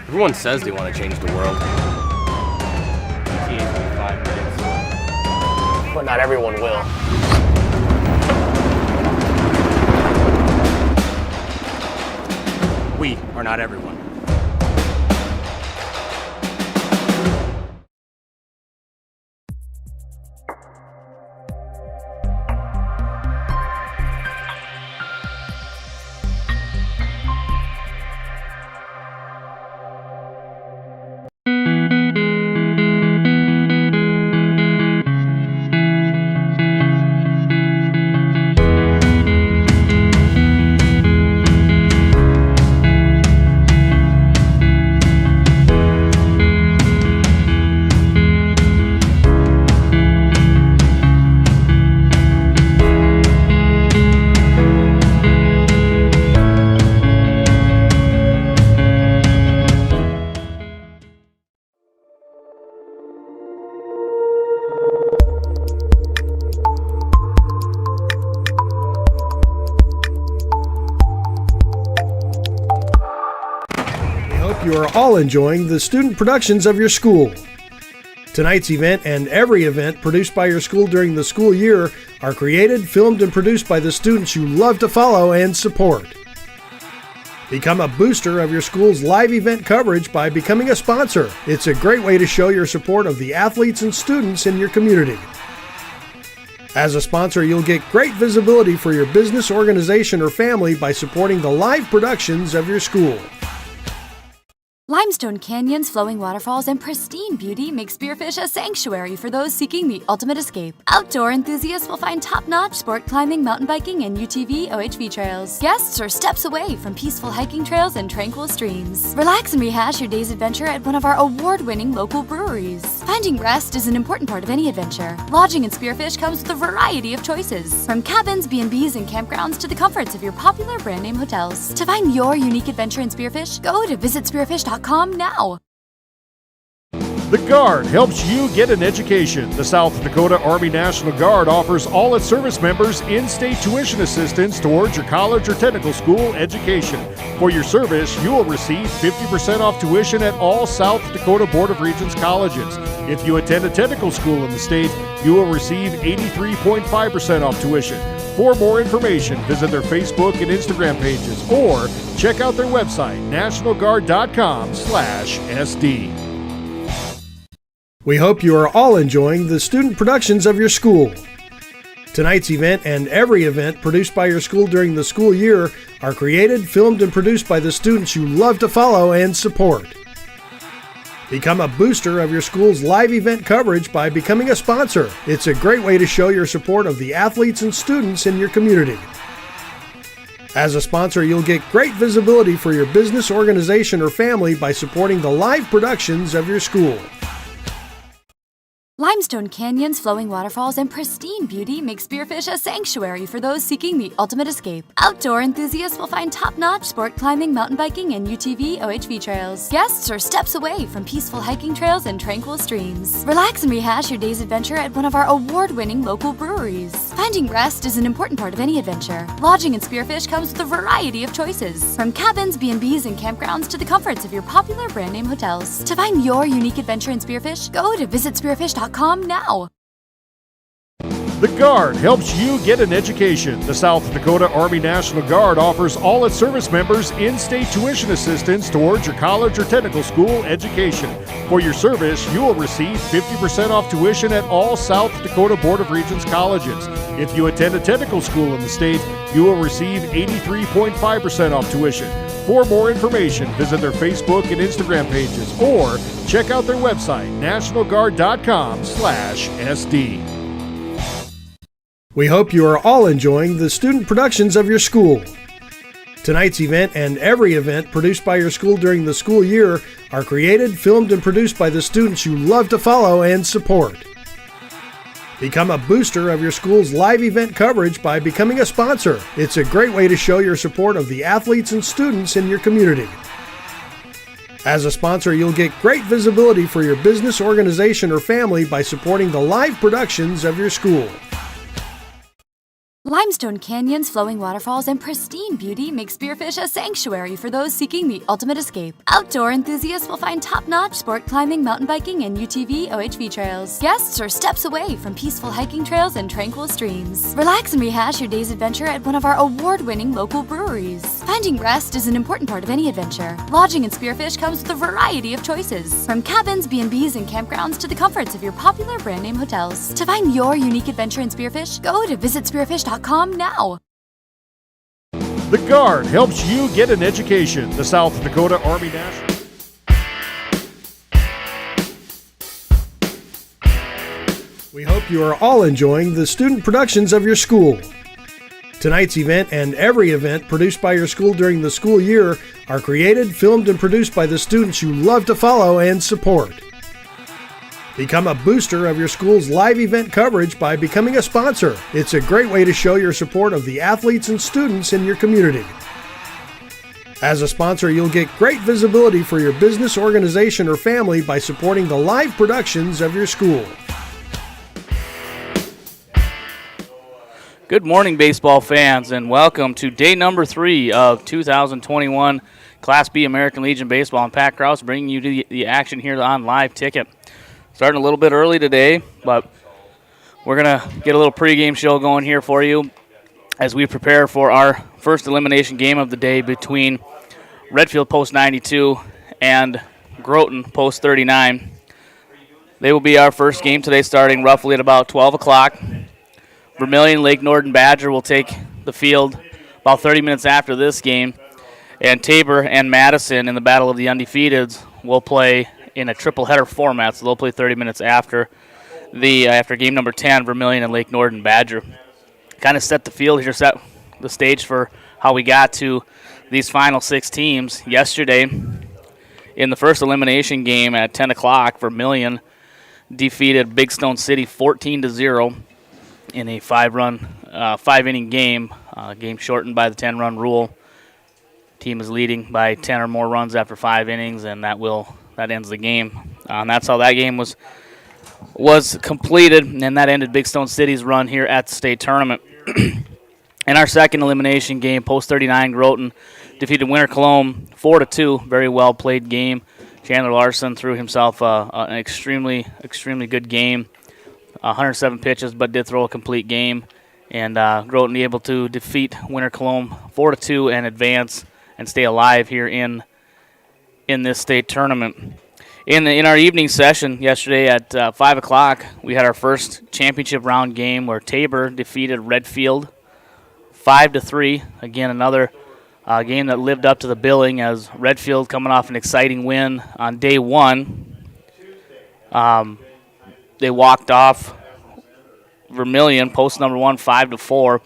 Everyone says they want to change the world. But not everyone will. We are not everyone. You are all enjoying the student productions of your school. Tonight's event and every event produced by your school during the school year are created, filmed, and produced by the students you love to follow and support. Become a booster of your school's live event coverage by becoming a sponsor. It's a great way to show your support of the athletes and students in your community. As a sponsor, you'll get great visibility for your business, organization, or family by supporting the live productions of your school. Limestone canyons, flowing waterfalls, and pristine beauty make Spearfish a sanctuary for those seeking the ultimate escape. Outdoor enthusiasts will find top-notch sport climbing, mountain biking, and UTV OHV trails. Guests are steps away from peaceful hiking trails and tranquil streams. Relax and rehash your day's adventure at one of our award-winning local breweries. Finding rest is an important part of any adventure. Lodging in Spearfish comes with a variety of choices, from cabins, B&Bs, and campgrounds to the comforts of your popular brand-name hotels. To find your unique adventure in Spearfish, go to visitspearfish.com now. The Guard helps you get an education. The South Dakota Army National Guard offers all its service members in-state tuition assistance towards your college or technical school education. For your service, you will receive 50% off tuition at all South Dakota Board of Regents colleges. If you attend a technical school in the state, you will receive 83.5% off tuition. For more information, visit their Facebook and Instagram pages or check out their website, nationalguard.com/SD. We hope you are all enjoying the student productions of your school. Tonight's event and every event produced by your school during the school year are created, filmed, and produced by the students you love to follow and support. Become a booster of your school's live event coverage by becoming a sponsor. It's a great way to show your support of the athletes and students in your community. As a sponsor, you'll get great visibility for your business, organization, or family by supporting the live productions of your school. Limestone canyons, flowing waterfalls, and pristine beauty make Spearfish a sanctuary for those seeking the ultimate escape. Outdoor enthusiasts will find top-notch sport climbing, mountain biking, and UTV OHV trails. Guests are steps away from peaceful hiking trails and tranquil streams. Relax and rehash your day's adventure at one of our award-winning local breweries. Finding rest is an important part of any adventure. Lodging in Spearfish comes with a variety of choices, from cabins, B&Bs, and campgrounds to the comforts of your popular brand-name hotels. To find your unique adventure in Spearfish, go to visitspearfish.com now. The Guard helps you get an education. The South Dakota Army National Guard offers all its service members in-state tuition assistance towards your college or technical school education. For your service, you will receive 50% off tuition at all South Dakota Board of Regents colleges. If you attend a technical school in the state, you will receive 83.5% off tuition. For more information, visit their Facebook and Instagram pages or check out their website, nationalguard.com/SD. We hope you are all enjoying the student productions of your school. Tonight's event and every event produced by your school during the school year are created, filmed, and produced by the students you love to follow and support. Become a booster of your school's live event coverage by becoming a sponsor. It's a great way to show your support of the athletes and students in your community. As a sponsor, you'll get great visibility for your business, organization, or family by supporting the live productions of your school. Limestone canyons, flowing waterfalls, and pristine beauty make Spearfish a sanctuary for those seeking the ultimate escape. Outdoor enthusiasts will find top-notch sport climbing, mountain biking, and UTV OHV trails. Guests are steps away from peaceful hiking trails and tranquil streams. Relax and rehash your day's adventure at one of our award-winning local breweries. Finding rest is an important part of any adventure. Lodging in Spearfish comes with a variety of choices, from cabins, B&Bs, and campgrounds to the comforts of your popular brand-name hotels. To find your unique adventure in Spearfish, go to visitspearfish.com now. The Guard helps you get an education. The South Dakota Army National. We hope you are all enjoying the student productions of your school. Tonight's event and every event produced by your school during the school year are created, filmed, and produced by the students you love to follow and support. Become a booster of your school's live event coverage by becoming a sponsor. It's a great way to show your support of the athletes and students in your community. As a sponsor, you'll get great visibility for your business, organization, or family by supporting the live productions of your school. Good morning, baseball fans, and welcome to day number 3 of 2021 Class B American Legion Baseball. I'm Pat Krause, bringing you the action here on Live Ticket. Starting a little bit early today, but we're going to get a little pregame show going here for you as we prepare for our first elimination game of the day between Redfield Post 92 and Groton Post 39. They will be our first game today, starting roughly at about 12 o'clock. Vermilion Lake Norden Badger will take the field about 30 minutes after this game, and Tabor and Madison in the Battle of the Undefeateds will play in a triple header format, so they'll play 30 minutes after game number 10, Vermilion and Lake Norden Badger. Kind of set the field here, set the stage for how we got to these final 6 teams. Yesterday, in the first elimination game at 10 o'clock, Vermilion defeated Big Stone City 14-0 in a 5-inning game, game shortened by the 10-run rule. Team is leading by 10 or more runs after 5 innings, and that ends the game. And that's how that game was completed, and that ended Big Stone City's run here at the state tournament. In our second elimination game, Post 39 Groton defeated Winter Cologne 4-2. Very well played game. Chandler Larson threw himself an extremely, extremely good game. 107 pitches, but did throw a complete game. And Groton able to defeat Winter Cologne 4-2 and advance and stay alive here in this state tournament. In our evening session yesterday at 5 o'clock, we had our first championship round game where Tabor defeated Redfield 5-3. Again, another game that lived up to the billing, as Redfield, coming off an exciting win on day 1, they walked off Vermilion, post number 1, 5-4,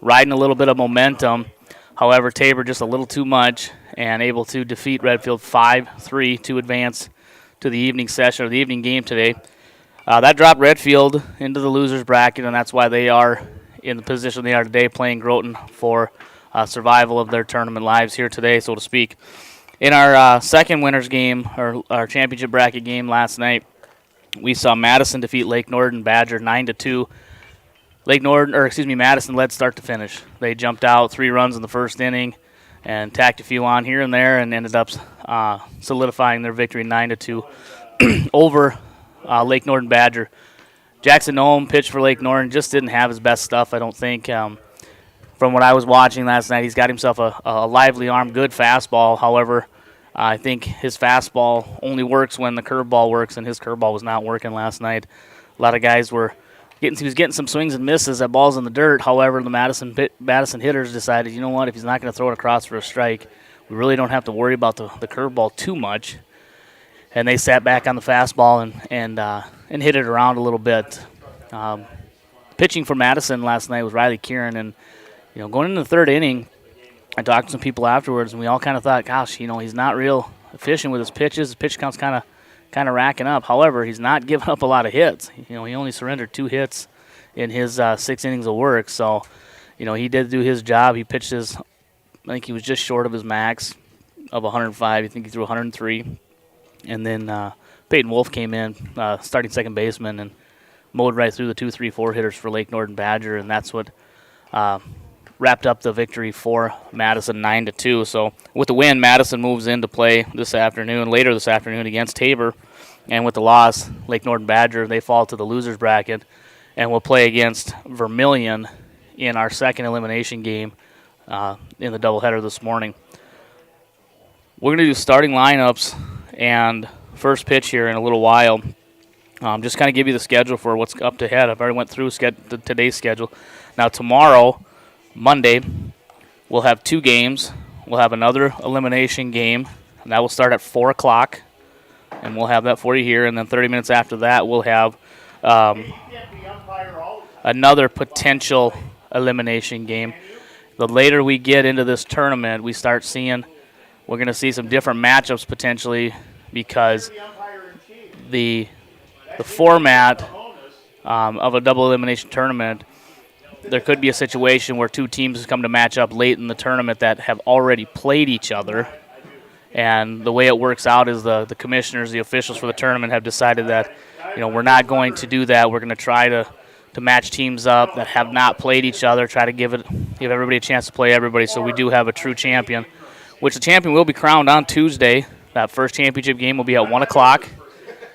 riding a little bit of momentum. However, Tabor just a little too much and able to defeat Redfield 5-3 to advance to the evening session or the evening game today. That dropped Redfield into the losers bracket, and that's why they are in the position they are today, playing Groton for survival of their tournament lives here today, so to speak. In our second winners game, or our championship bracket game last night, we saw Madison defeat Lake Norden Badger 9-2. Madison led start to finish. They jumped out 3 runs in the first inning and tacked a few on here and there, and ended up solidifying their victory 9-2 over Lake Norden Badger. Jackson Noem pitched for Lake Norden, just didn't have his best stuff, I don't think. From what I was watching last night, he's got himself a lively arm, good fastball. However, I think his fastball only works when the curveball works, and his curveball was not working last night. A lot of guys he was getting some swings and misses at balls in the dirt. However, the Madison hitters decided, you know what, if he's not going to throw it across for a strike, we really don't have to worry about the curveball too much. And they sat back on the fastball and hit it around a little bit. Pitching for Madison last night was Riley Kieran, and going into the third inning, I talked to some people afterwards, and we all kind of thought, gosh, he's not real efficient with his pitches. His pitch count's kind of racking up. However, he's not giving up a lot of hits. He only surrendered 2 hits in his 6 innings of work. So, he did do his job. He pitched I think he was just short of his max of 105. I think he threw 103. And then Peyton Wolf came in, starting second baseman, and mowed right through the 2, 3, 4 hitters for Lake Norden Badger, and that's what wrapped up the victory for Madison 9-2. So with the win, Madison moves into play later this afternoon against Tabor. And with the loss, Lake Norton Badger, they fall to the losers bracket and will play against Vermilion in our second elimination game in the doubleheader this morning. We're going to do starting lineups and first pitch here in a little while. Just kind of give you the schedule for what's up ahead. I've already went through today's schedule. Now tomorrow, Monday, we'll have 2 games. We'll have another elimination game, and that will start at 4 o'clock, and we'll have that for you here. And then 30 minutes after that, we'll have another potential elimination game. The later we get into this tournament, we're going to see some different matchups potentially because the format of a double elimination tournament, there could be a situation where 2 teams come to match up late in the tournament that have already played each other. And the way it works out is the commissioners, the officials for the tournament have decided that, we're not going to do that. We're going to try to match teams up that have not played each other, try to give everybody a chance to play everybody so we do have a true champion, which the champion will be crowned on Tuesday. That first championship game will be at 1 o'clock.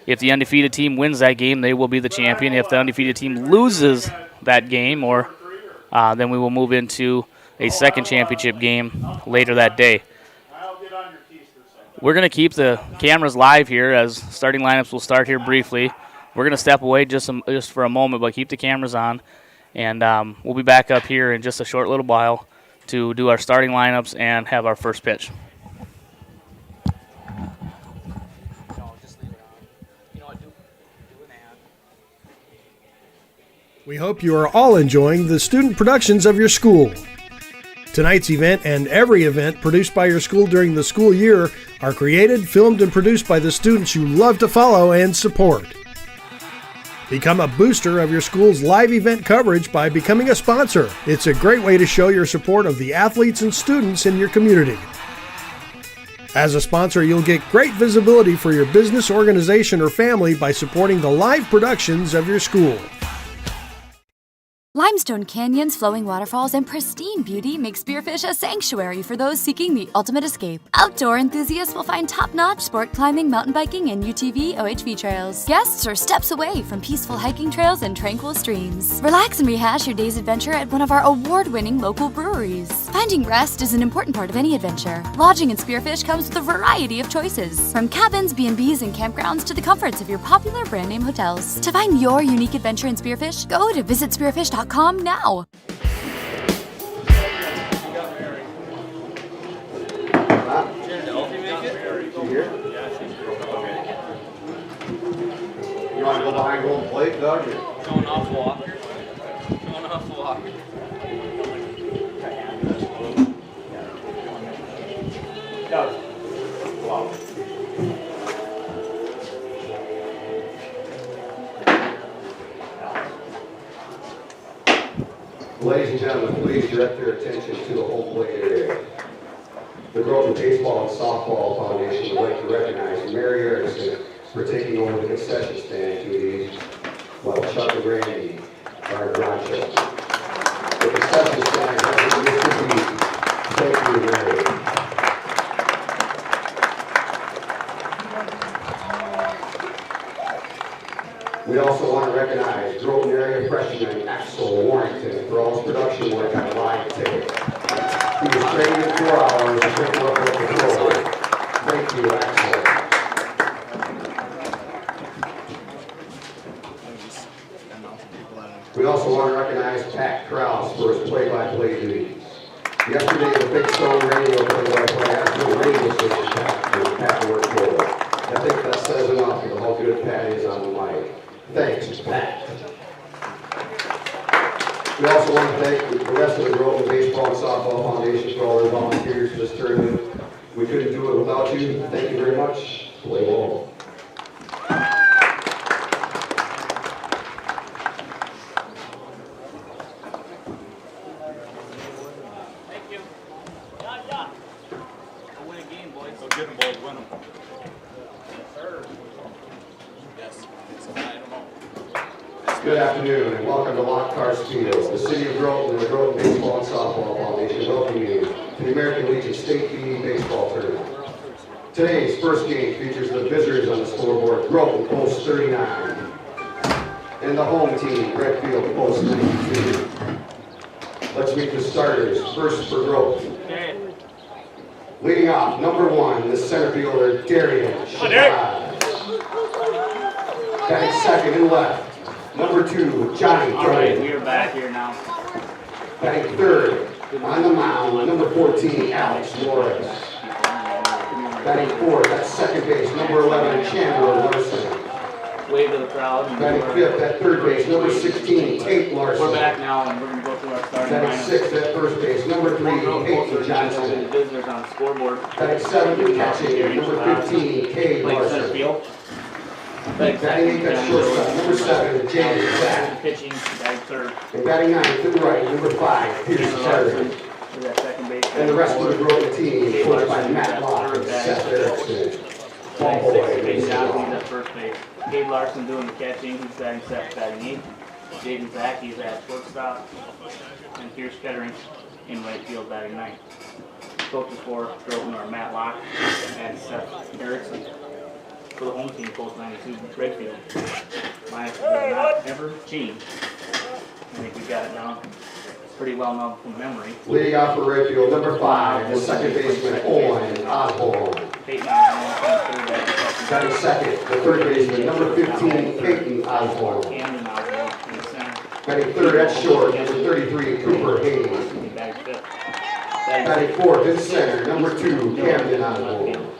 If the undefeated team wins that game, they will be the champion. If the undefeated team loses that game, then we will move into a second championship game later that day. We're going to keep the cameras live here as starting lineups will start here briefly. We're going to step away just for a moment, but keep the cameras on. And we'll be back up here in just a short little while to do our starting lineups and have our first pitch. We hope you are all enjoying the student productions of your school. Tonight's event and every event produced by your school during the school year are created, filmed, and produced by the students you love to follow and support. Become a booster of your school's live event coverage by becoming a sponsor. It's a great way to show your support of the athletes and students in your community. As a sponsor, you'll get great visibility for your business, organization, or family by supporting the live productions of your school. Limestone canyons, flowing waterfalls, and pristine beauty make Spearfish a sanctuary for those seeking the ultimate escape. Outdoor enthusiasts will find top-notch sport climbing, mountain biking, and UTV OHV trails. Guests are steps away from peaceful hiking trails and tranquil streams. Relax and rehash your day's adventure at one of our award-winning local breweries. Finding rest is an important part of any adventure. Lodging in Spearfish comes with a variety of choices, from cabins, B&Bs, and campgrounds to the comforts of your popular brand-name hotels. To find your unique adventure in Spearfish, go to visitspearfish.com now. You want to go behind gold plate, Doug? Going off walk. Wow. Ladies and gentlemen, please direct your attention to the home plate area. The Groton Baseball and Softball Foundation would like to recognize Mary Erickson for taking over the concession stand duties, while Chuck and Randy are grandchildren. The concession stand has been thank you, Mary. We also want to recognize Groton area freshman Axel Warrington for all his production work on live tickets. He was trained in 4 hours to pick up with the forward. Thank you, Axel. We also want to recognize Pat Krause for his play-by-play duties. Yesterday, the Big Stone radio play-by-play after the radio station Pat worked for. I think that says enough for how good Pat is on the mic. Thanks, Pat. We also want to thank the rest of the Groton Baseball and Softball Foundation for all their volunteers for this tournament. We couldn't do it without you. Thank you very much. Play ball. Thank you. Yeah. Go win a game, boys. Go get them, boys. Win them. Yes, sir. Yes. It's a 9-0. Good afternoon and welcome to Lockhart Field. The City of Groton and the Groton Baseball and Softball Foundation welcome you to the American Legion State PD Baseball Tournament. Today's first game features the visitors on the scoreboard, Groton post 39, and the home team, Redfield post 92. Let's meet the starters. First for Groton. Leading off, number 1, the center fielder, Darian Shabazz. Batting second and left, number 2, Johnny All right, Jones. we are back here now. Batting third, on the mound, number 14, Alex Flores. Batting fourth, at second base, number 11, Chandler Larson. Wave to the crowd. Batting fifth, at third base, number 16, Tate Larson. We're back now, and we're going to go through our starting Batting lineup. sixth, at first base, number 3, Peyton Johnson. Visitors on the scoreboard. Batting seventh, and catching, number 15, Kay Playing center Larson. field. Batting eighth, at shortstop, number 7, James Zach. Pitching, batting third. And batting ninth, to the right, number 5, Pierce Carter. Second base. And the rest of the Groton team, coached by Matt Locke and Seth Erickson. Ball boy. Peyton Johnson at first base. Gabe Larson doing the catching. He's batting seventh, batting eighth. Jaden Zacky's at shortstop. And Pierce Kettering in right field, batting ninth. Coaches for Groton are Matt Locke and Seth Erickson. For the home team, post 92, Redfield. Lineup does not ever change. I think we got it now. Pretty well known from memory. Leading off for Redfield, number 5, the second baseman, Peyton Osborne. Peyton Osborne, third. Batting second, the third baseman, number 15, Peyton Osborne. Camden Osborne in the center. Batting third at short, number 33, Cooper Hayes. He batted fifth. Batting fourth in center, number 2, Camden Osborne.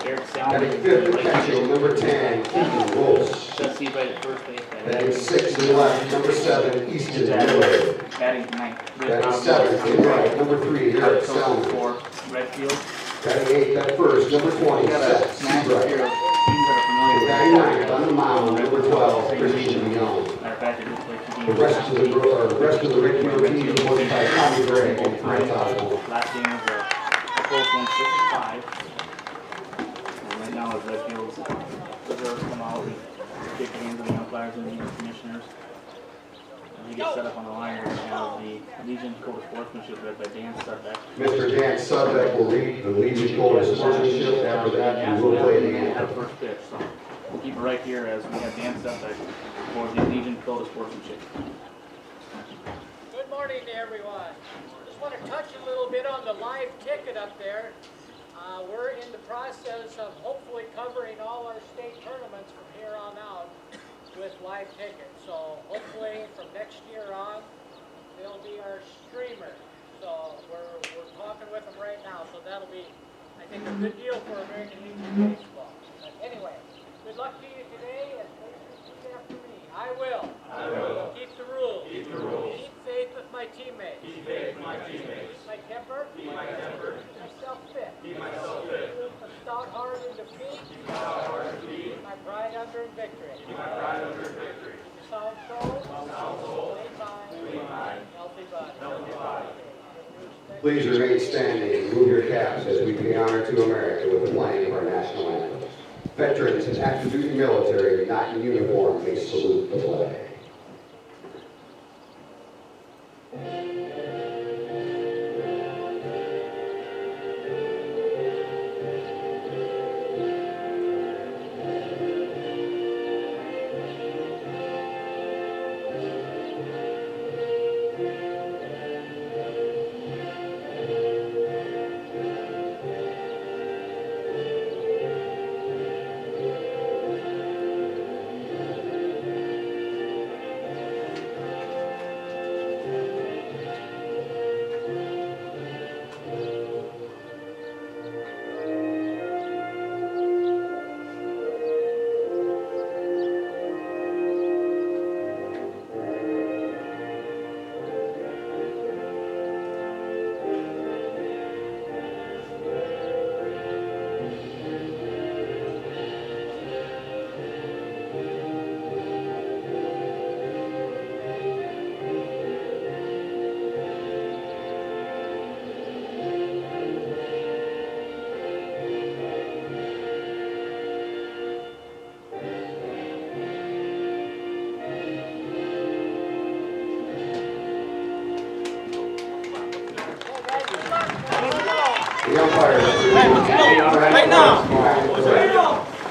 Eric Batting Salmon. fifth at catcher, number 10, Keaton Rolfs. Seth Seabright at first base. Batting sixth and left, number 7, Easton Miller. Batting ninth. Batting seventh and right, number 3, Eric Coaches Salmon. for Redfield. Batting eighth at first, number 20, Seth Smash here. Teams Seabright. that are familiar Batting with ninth on the mound, number 12, Christian Young. Matter of fact, they just played two The games. rest of the Redfield team is coached by Tommy Gregg and Frank Osborne. Last game was a close one, 6-5. And right now, as Redfield's reserves come out, we kick the hands of the umpires and the commissioners. As we get set up on the line, we're going to have the Legion Code of Sportsmanship read by Dan Sudbeck. Mr. Dan Sudbeck will read the Legion Code of Sportsmanship. After that, we will play the At anthem. first pitch, so we'll keep it right here as we have Dan Sudbeck for the Legion Code of Sportsmanship. Good morning to everyone. Just want to touch a little bit on the live ticket up there. We're in the process of hopefully covering all our state tournaments from here on out with live tickets. So hopefully from next year on, they'll be our streamer. So we're talking with them right now. So that'll be, I think, a good deal for American Legion Baseball. But anyway, good luck to you today, and please repeat after me. I will. Keep the rules. Keep faith with my teammates. Keep my temper. Keep myself fit. A stout heart in defeat. Keep my pride under in victory. Sound soul. Clean mind. Healthy body. Please remain standing, move your caps as we pay honor to America with the playing of our national anthem. Veterans and active duty military not in uniform may salute the flag.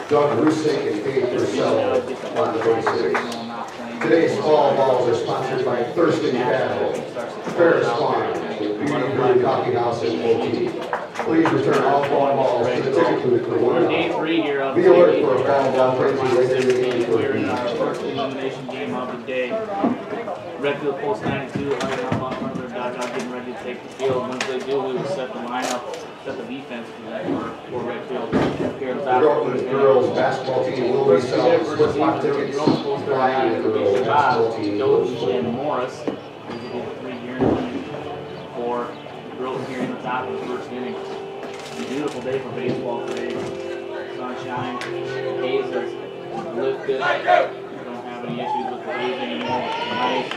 Doug Rusick and Dave Purcell on the bases. Today's fall balls are sponsored by Thurston Cattle, Ferris Farm, Beauty Brew Coffee House and OT. Please return all fall balls to the ticket booth for one hour. Be alert for a fall ball frenzy later in the game. We're in our first elimination game of the day. Redfield post 92, right now on front of their dugout, getting ready to take the field. Once they do, we will set the lineup, set the defense for Redfield. Here The Groton girls basketball team will be selling split-spot tickets. Brian and the girls basketball team will be Doty and Morris. These will be the 3 guaranteed for Groton here in the top of the first inning. A beautiful day for baseball today. Sunshine, haze has lifted. We don't have any issues with the haze anymore. It's nice.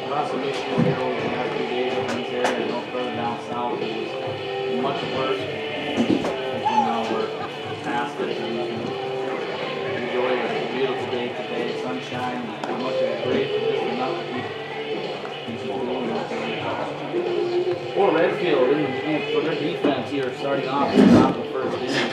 Lots of issues here over the last few days up in this area. No further down south. It was much worse. And now we're past it. And we can enjoy a beautiful day today. Sunshine. How much of a break for just enough to keep going up there. For Redfield, for their defense here, starting off at the top of the first inning.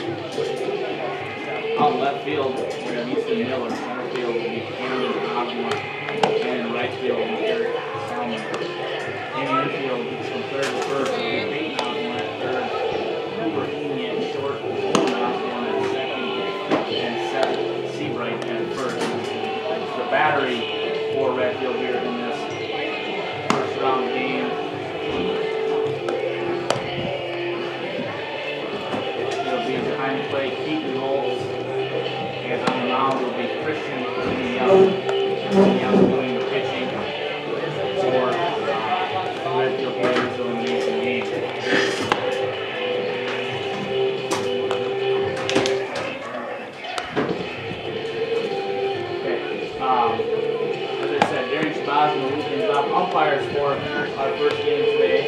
Out left field, we have Easton Miller. Center field will be Camden Osborne. And in right field will be Eric Salmon. In infield, from third to first, will be Peyton Osborne at third. Cooper Heaney at short. Osborne at second. And Seth Seabright at first. The battery for Redfield here in this first round game. It'll be behind the plate, Keaton Rolfs. And on the mound will be Christian Young doing the pitching for Redfield players elimination game. Okay. As I said, Darren Shabazz will lead things off. Umpires for our first game today.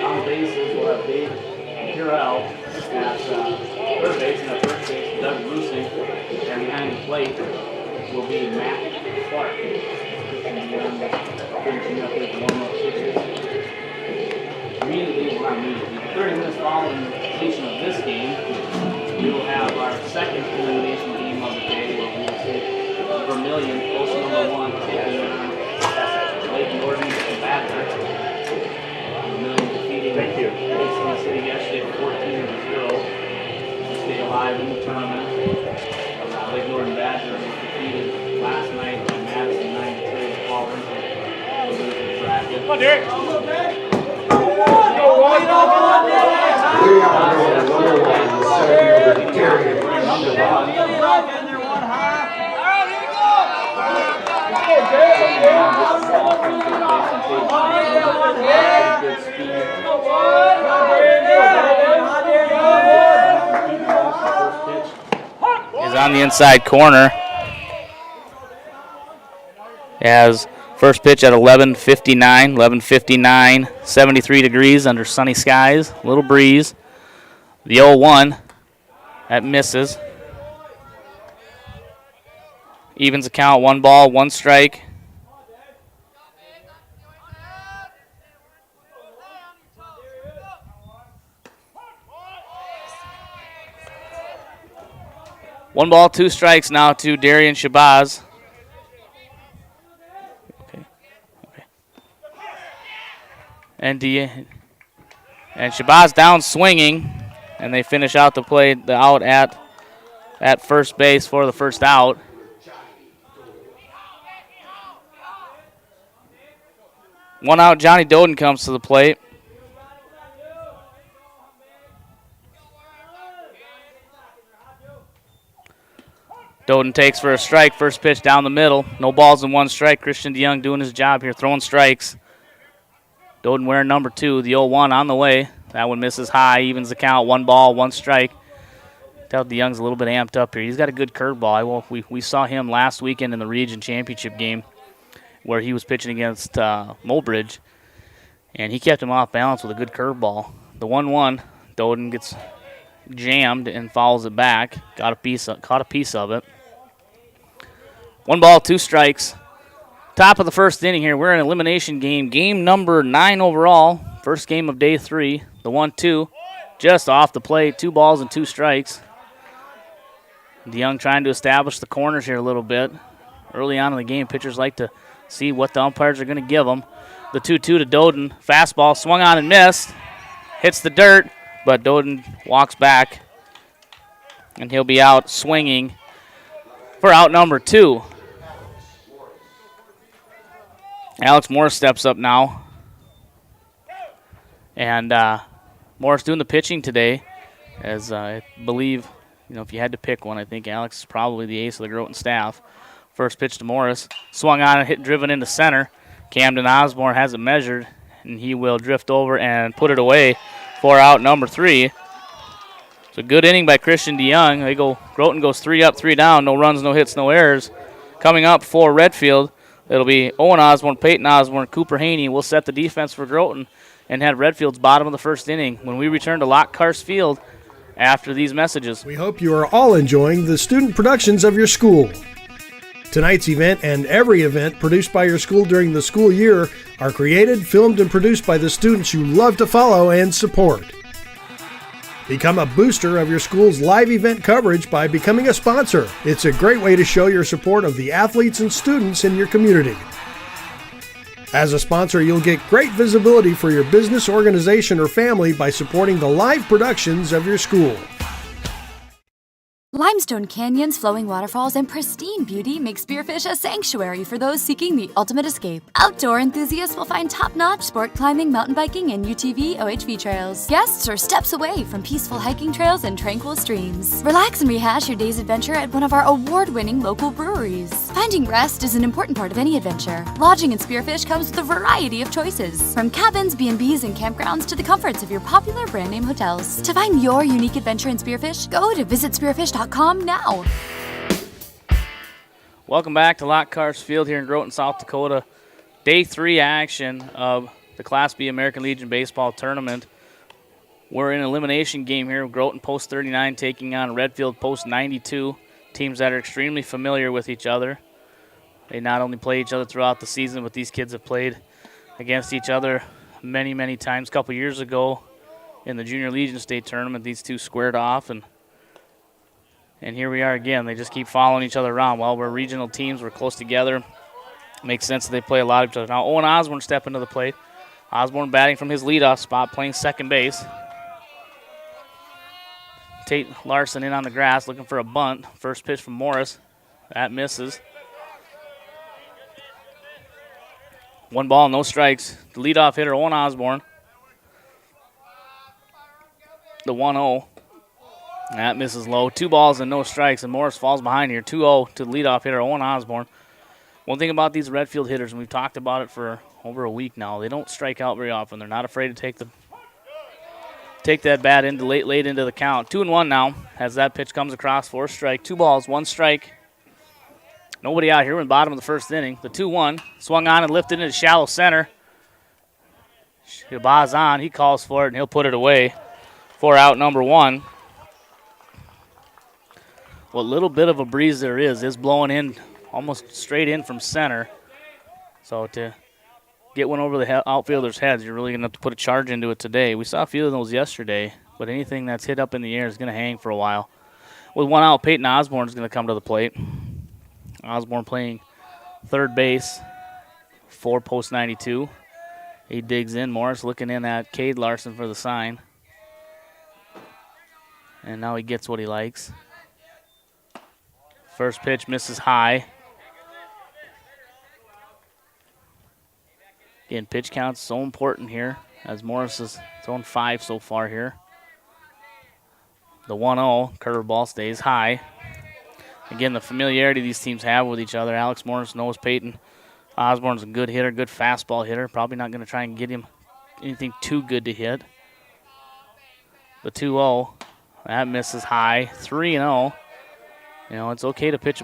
On the bases, we'll have Dave Purell at third base, and at first base, Doug Rusick, and behind the plate will be Matt Clark. Finishing up his warm-up pitches. Immediately, well not immediately, 30 minutes following the completion of this game, we will have our second elimination game of the day, where we will see Vermillion, post number 1, taking on Lake Norton and Badger. Facing the city yesterday 14-0 to stay alive in the tournament. Lake Norton Badger was defeated last night by Madison 9-3 to fall into the bracket. Come on, Derek! Is on the inside corner. As first pitch at 11:59, 73 degrees under sunny skies, a little breeze. The 0-1 that misses. Evens the count, 1 ball, 1 strike. One ball, 2 strikes now to Darian Shabazz. Okay. And Shabazz down swinging, and they finish out the play, the out at first base for the first out. One out, Johnny Doden comes to the plate. Doden takes for a strike. First pitch down the middle. No balls and 1 strike. Christian DeYoung doing his job here, throwing strikes. Doden wearing number 2. The 0-1 on the way. That one misses high. Evens the count. 1 ball, 1 strike. Tell DeYoung's a little bit amped up here. He's got a good curveball. We saw him last weekend in the region championship game where he was pitching against Mulbridge, and he kept him off balance with a good curveball. The 1-1, Doden gets jammed and fouls it back. Caught a piece of it. 1 ball, 2 strikes. Top of the first inning here. We're in an elimination game. Game number 9 overall. First game of day 3. The 1-2. just off the plate. 2 balls and 2 strikes. DeYoung trying to establish the corners here a little bit. Early on in the game, pitchers like to see what the umpires are going to give them. The 2-2 to Doden. Fastball swung on and missed. Hits the dirt, but Doden walks back, and he'll be out swinging for out number 2. Alex Morris steps up now. And Morris doing the pitching today, as I believe, if you had to pick one, I think Alex is probably the ace of the Groton staff. First pitch to Morris. Swung on and hit driven into center. Camden Osborne has it measured, and he will drift over and put it away for out number 3. It's a good inning by Christian DeYoung. Groton goes 3 up, 3 down. No runs, no hits, no errors. Coming up for Redfield, it'll be Owen Osborne, Peyton Osborne, Cooper Haney will set the defense for Groton and head Redfield's bottom of the first inning when we return to Lockhart Field after these messages. We hope you are all enjoying the student productions of your school. Tonight's event and every event produced by your school during the school year are created, filmed, and produced by the students you love to follow and support. Become a booster of your school's live event coverage by becoming a sponsor. It's a great way to show your support of the athletes and students in your community. As a sponsor, you'll get great visibility for your business, organization, or family by supporting the live productions of your school. Limestone canyons, flowing waterfalls, and pristine beauty make Spearfish a sanctuary for those seeking the ultimate escape. Outdoor enthusiasts will find top-notch sport climbing, mountain biking, and UTV OHV trails. Guests are steps away from peaceful hiking trails and tranquil streams. Relax and rehash your day's adventure at one of our award-winning local breweries. Finding rest is an important part of any adventure. Lodging in Spearfish comes with a variety of choices, from cabins, B&Bs, and campgrounds to the comforts of your popular brand-name hotels. To find your unique adventure in Spearfish, go to visitspearfish.com now. Welcome back to Lockhart Field here in Groton, South Dakota. Day 3 action of the Class B American Legion Baseball Tournament. We're in an elimination game here. Groton Post 39 taking on Redfield Post 92. Teams that are extremely familiar with each other. They not only play each other throughout the season, but these kids have played against each other many, many times. A couple years ago in the Junior Legion State Tournament, these two squared off, and here we are again. They just keep following each other around. While we're regional teams, we're close together. Makes sense that they play a lot of each other. Now Owen Osborne stepping to the plate. Osborne batting from his leadoff spot, playing second base. Tate Larson in on the grass, looking for a bunt. First pitch from Morris. That misses. 1 ball, no strikes. The leadoff hitter, Owen Osborne. The 1-0. That misses low. 2 balls and no strikes, and Morris falls behind here. 2-0 to the leadoff hitter, Owen Osborne. One thing about these Redfield hitters, and we've talked about it for over a week now, they don't strike out very often. They're not afraid to take that bat into late into the count. 2-1 now as that pitch comes across for a strike. 2 balls, 1 strike. Nobody out here in the bottom of the first inning. The 2-1 swung on and lifted into shallow center. Marzon, he calls for it, and he'll put it away for out number 1. What little bit of a breeze there is blowing in almost straight in from center. So to get one over the outfielder's heads, you're really going to have to put a charge into it today. We saw a few of those yesterday, but anything that's hit up in the air is going to hang for a while. With 1 out, Peyton Osborne is going to come to the plate. Osborne playing third base for Post 92. He digs in. Morris looking in at Cade Larson for the sign. And now he gets what he likes. First pitch misses high. Again, pitch count's so important here, as Morris has thrown 5 so far here. The 1-0 curveball stays high. Again, the familiarity these teams have with each other. Alex Morris knows Peyton Osborne's a good hitter, good fastball hitter. Probably not going to try and get him anything too good to hit. The 2-0, that misses high. 3-0. You know, it's okay to pitch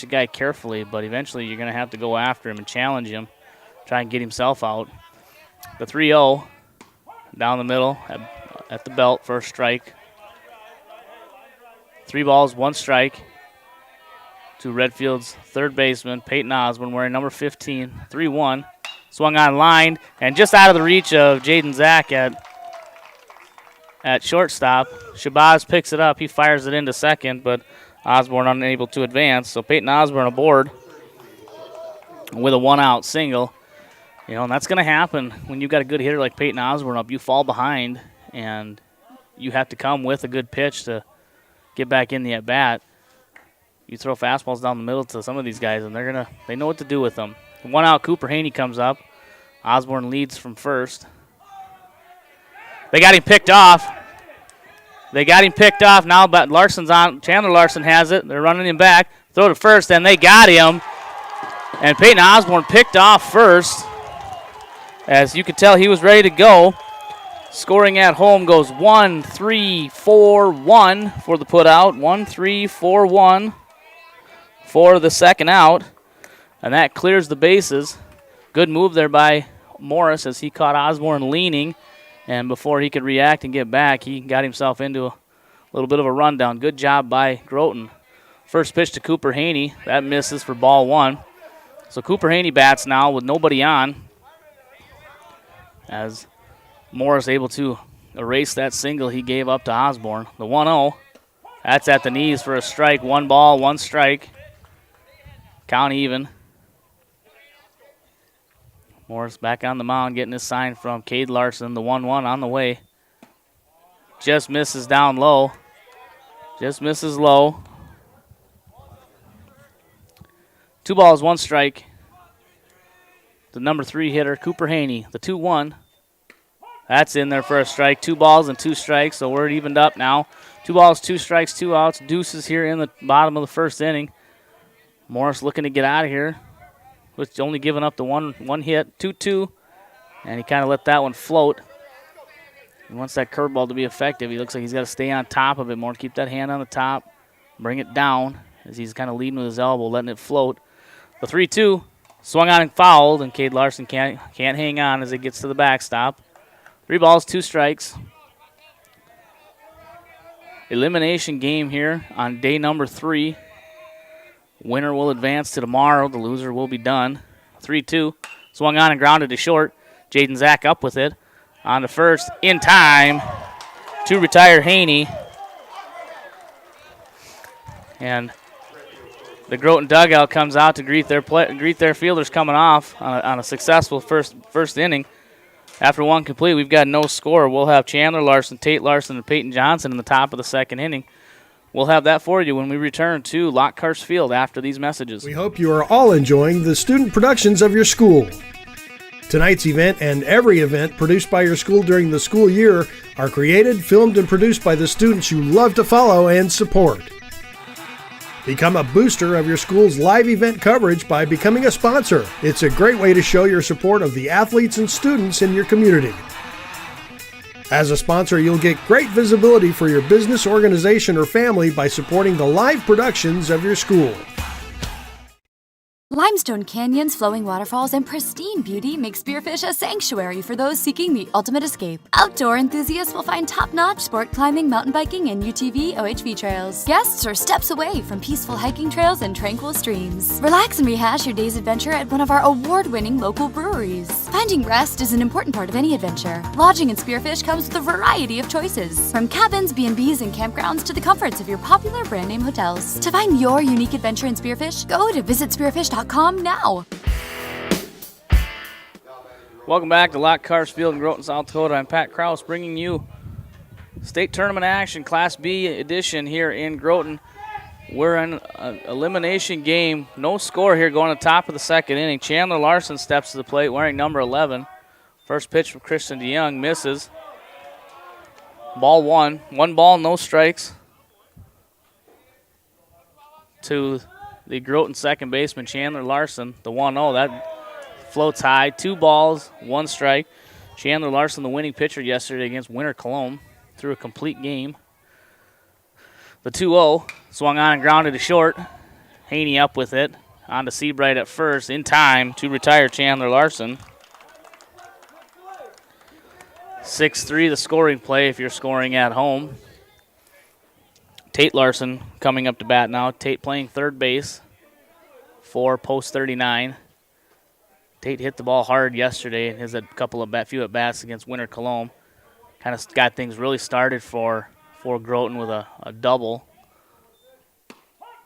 a guy carefully, but eventually you're going to have to go after him and challenge him, try and get himself out. The 3-0 down the middle at the belt, first strike. 3 balls, 1 strike to Redfield's third baseman, Peyton Osborne, wearing number 15, 3-1. Swung on line and just out of the reach of Jaden Zack at shortstop. Shabazz picks it up. He fires it into second, but Osborne unable to advance. So Peyton Osborne aboard with a one-out single. You know, and that's going to happen when you've got a good hitter like Peyton Osborne up. You fall behind, and you have to come with a good pitch to get back in the at-bat. You throw fastballs down the middle to some of these guys, and they know what to do with them. One out, Cooper Haney comes up. Osborne leads from first. They got him picked off. Now, but Larson's on. Chandler Larson has it. They're running him back. Throw to first, and they got him. And Peyton Osborne picked off first. As you could tell, he was ready to go. Scoring at home goes 1-3-4-1 for the putout. 1-3-4-1 for the second out. And that clears the bases. Good move there by Morris as he caught Osborne leaning. And before he could react and get back, he got himself into a little bit of a rundown. Good job by Groton. First pitch to Cooper Haney. That misses for ball one. So Cooper Haney bats now with nobody on, as Morris able to erase that single he gave up to Osborne. The 1-0. That's at the knees for a strike. 1 ball, 1 strike. Count even. Morris back on the mound getting his sign from Cade Larson. The 1-1 on the way. Just misses down low. Just misses low. 2 balls, 1 strike. The number 3 hitter, Cooper Haney. The 2-1. That's in there for a strike. 2 balls and 2 strikes, so we're evened up now. 2 balls, 2 strikes, 2 outs. Deuces here in the bottom of the first inning. Morris looking to get out of here, with only giving up the one hit. 2-2, and he kind of let that one float. He wants that curveball to be effective. He looks like he's got to stay on top of it more. Keep that hand on the top. Bring it down as he's kind of leading with his elbow, letting it float. The 3-2 swung on and fouled, and Cade Larson can't hang on as it gets to the backstop. 3 balls, 2 strikes. Elimination game here on day number 3. Winner will advance to tomorrow. The loser will be done. 3-2. Swung on and grounded to short. Jaden Zach up with it. On to first. In time to retire Haney. And the Groton dugout comes out to greet their fielders coming off on a successful first inning. After one complete, we've got no score. We'll have Chandler Larson, Tate Larson, and Peyton Johnson in the top of the second inning. We'll have that for you when we return to Lockhurst Field after these messages. We hope you are all enjoying the student productions of your school. Tonight's event and every event produced by your school during the school year are created, filmed, and produced by the students you love to follow and support. Become a booster of your school's live event coverage by becoming a sponsor. It's a great way to show your support of the athletes and students in your community. As a sponsor, you'll get great visibility for your business, organization, or family by supporting the live productions of your school. Limestone canyons, flowing waterfalls, and pristine beauty make Spearfish a sanctuary for those seeking the ultimate escape. Outdoor enthusiasts will find top-notch sport climbing, mountain biking, and UTV OHV trails. Guests are steps away from peaceful hiking trails and tranquil streams. Relax and rehash your day's adventure at one of our award-winning local breweries. Finding rest is an important part of any adventure. Lodging in Spearfish comes with a variety of choices, from cabins, B&Bs, and campgrounds to the comforts of your popular brand-name hotels. To find your unique adventure in Spearfish, go to visitspearfish.com now. Welcome back to Lockhurst Field in Groton, South Dakota. I'm Pat Kraus bringing you state tournament action, Class B edition here in Groton. We're in an elimination game. No score here going to the top of the second inning. Chandler Larson steps to the plate wearing number 11. First pitch from Christian DeYoung misses. Ball 1. 1 ball, no strikes. To the Groton second baseman, Chandler Larson, the 1-0. That floats high. 2 balls, 1 strike. Chandler Larson, the winning pitcher yesterday against Winter Cologne, threw a complete game. The 2-0 swung on and grounded to short. Haney up with it. On to Seabright at first, in time to retire Chandler Larson. 6-3 the scoring play if you're scoring at home. Tate Larson coming up to bat now. Tate playing third base for post 39. Tate hit the ball hard yesterday and has a few at bats against Winter Cologne. kind of got things really started for Groton with a double.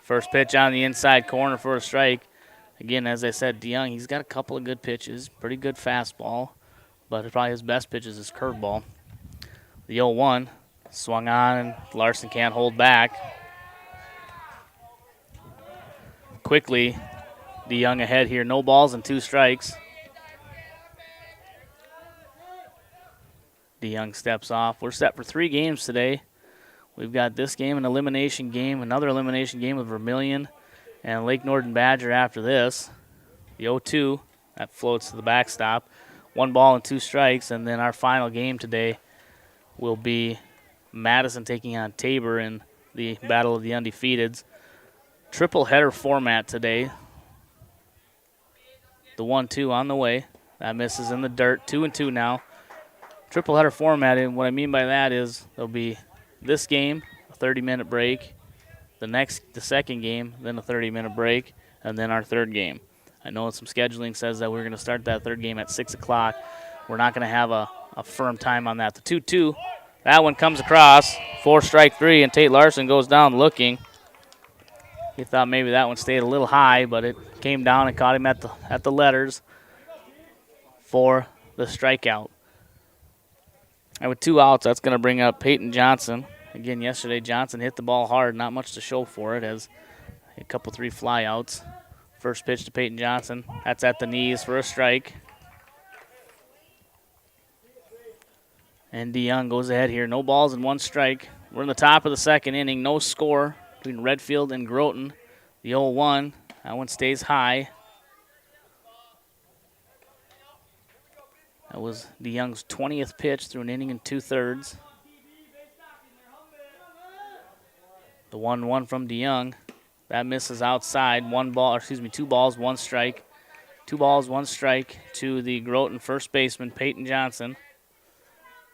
First pitch on the inside corner for a strike. Again, as I said, DeYoung, he's got a couple of good pitches, pretty good fastball, but probably his best pitch is his curveball. The 0-1 swung on, and Larson can't hold back. Quickly, DeYoung ahead here. No balls and 2 strikes. DeYoung steps off. We're set for 3 games today. We've got this game, an elimination game, another elimination game with Vermilion and Lake Norton Badger after this. The 0-2, that floats to the backstop. 1 ball and 2 strikes, and then our final game today will be Madison taking on Tabor in the Battle of the Undefeateds. Triple header format today. The 1-2 on the way. That misses in the dirt. 2-2 now. Triple header format, and what I mean by that is there'll be this game, a 30-minute break, the second game, then a 30-minute break, and then our third game. I know some scheduling says that we're going to start that third game at 6 o'clock. We're not going to have a firm time on that. The 2-2, that one comes across, 4 strike 3, and Tate Larson goes down looking. He thought maybe that one stayed a little high, but it came down and caught him at the letters for the strikeout. And with 2 outs, that's going to bring up Peyton Johnson. Again, yesterday Johnson hit the ball hard, not much to show for it, as a couple 3 flyouts. First pitch to Peyton Johnson. That's at the knees for a strike. And DeYoung goes ahead here. No balls and 1 strike. We're in the top of the second inning. No score between Redfield and Groton. The 0-1. That one stays high. That was DeYoung's 20th pitch through an inning and 2/3. The 1-1 from DeYoung. That misses outside. 2 balls, 1 strike. 2 balls, 1 strike to the Groton first baseman, Peyton Johnson.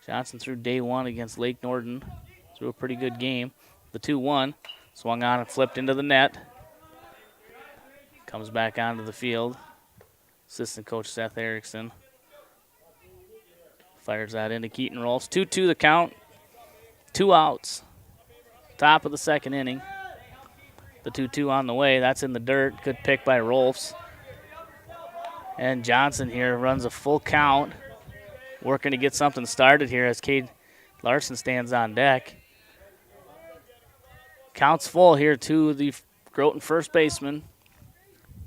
Johnson threw day 1 against Lake Norton. Threw a pretty good game. The 2-1 swung on and flipped into the net. Comes back onto the field. Assistant coach Seth Erickson fires that into Keaton Rolfs. 2-2 the count. 2 outs. Top of the second inning. The 2-2 on the way. That's in the dirt. Good pick by Rolfs. And Johnson here runs a full count. Working to get something started here as Cade Larson stands on deck. Counts full here to the Groton first baseman.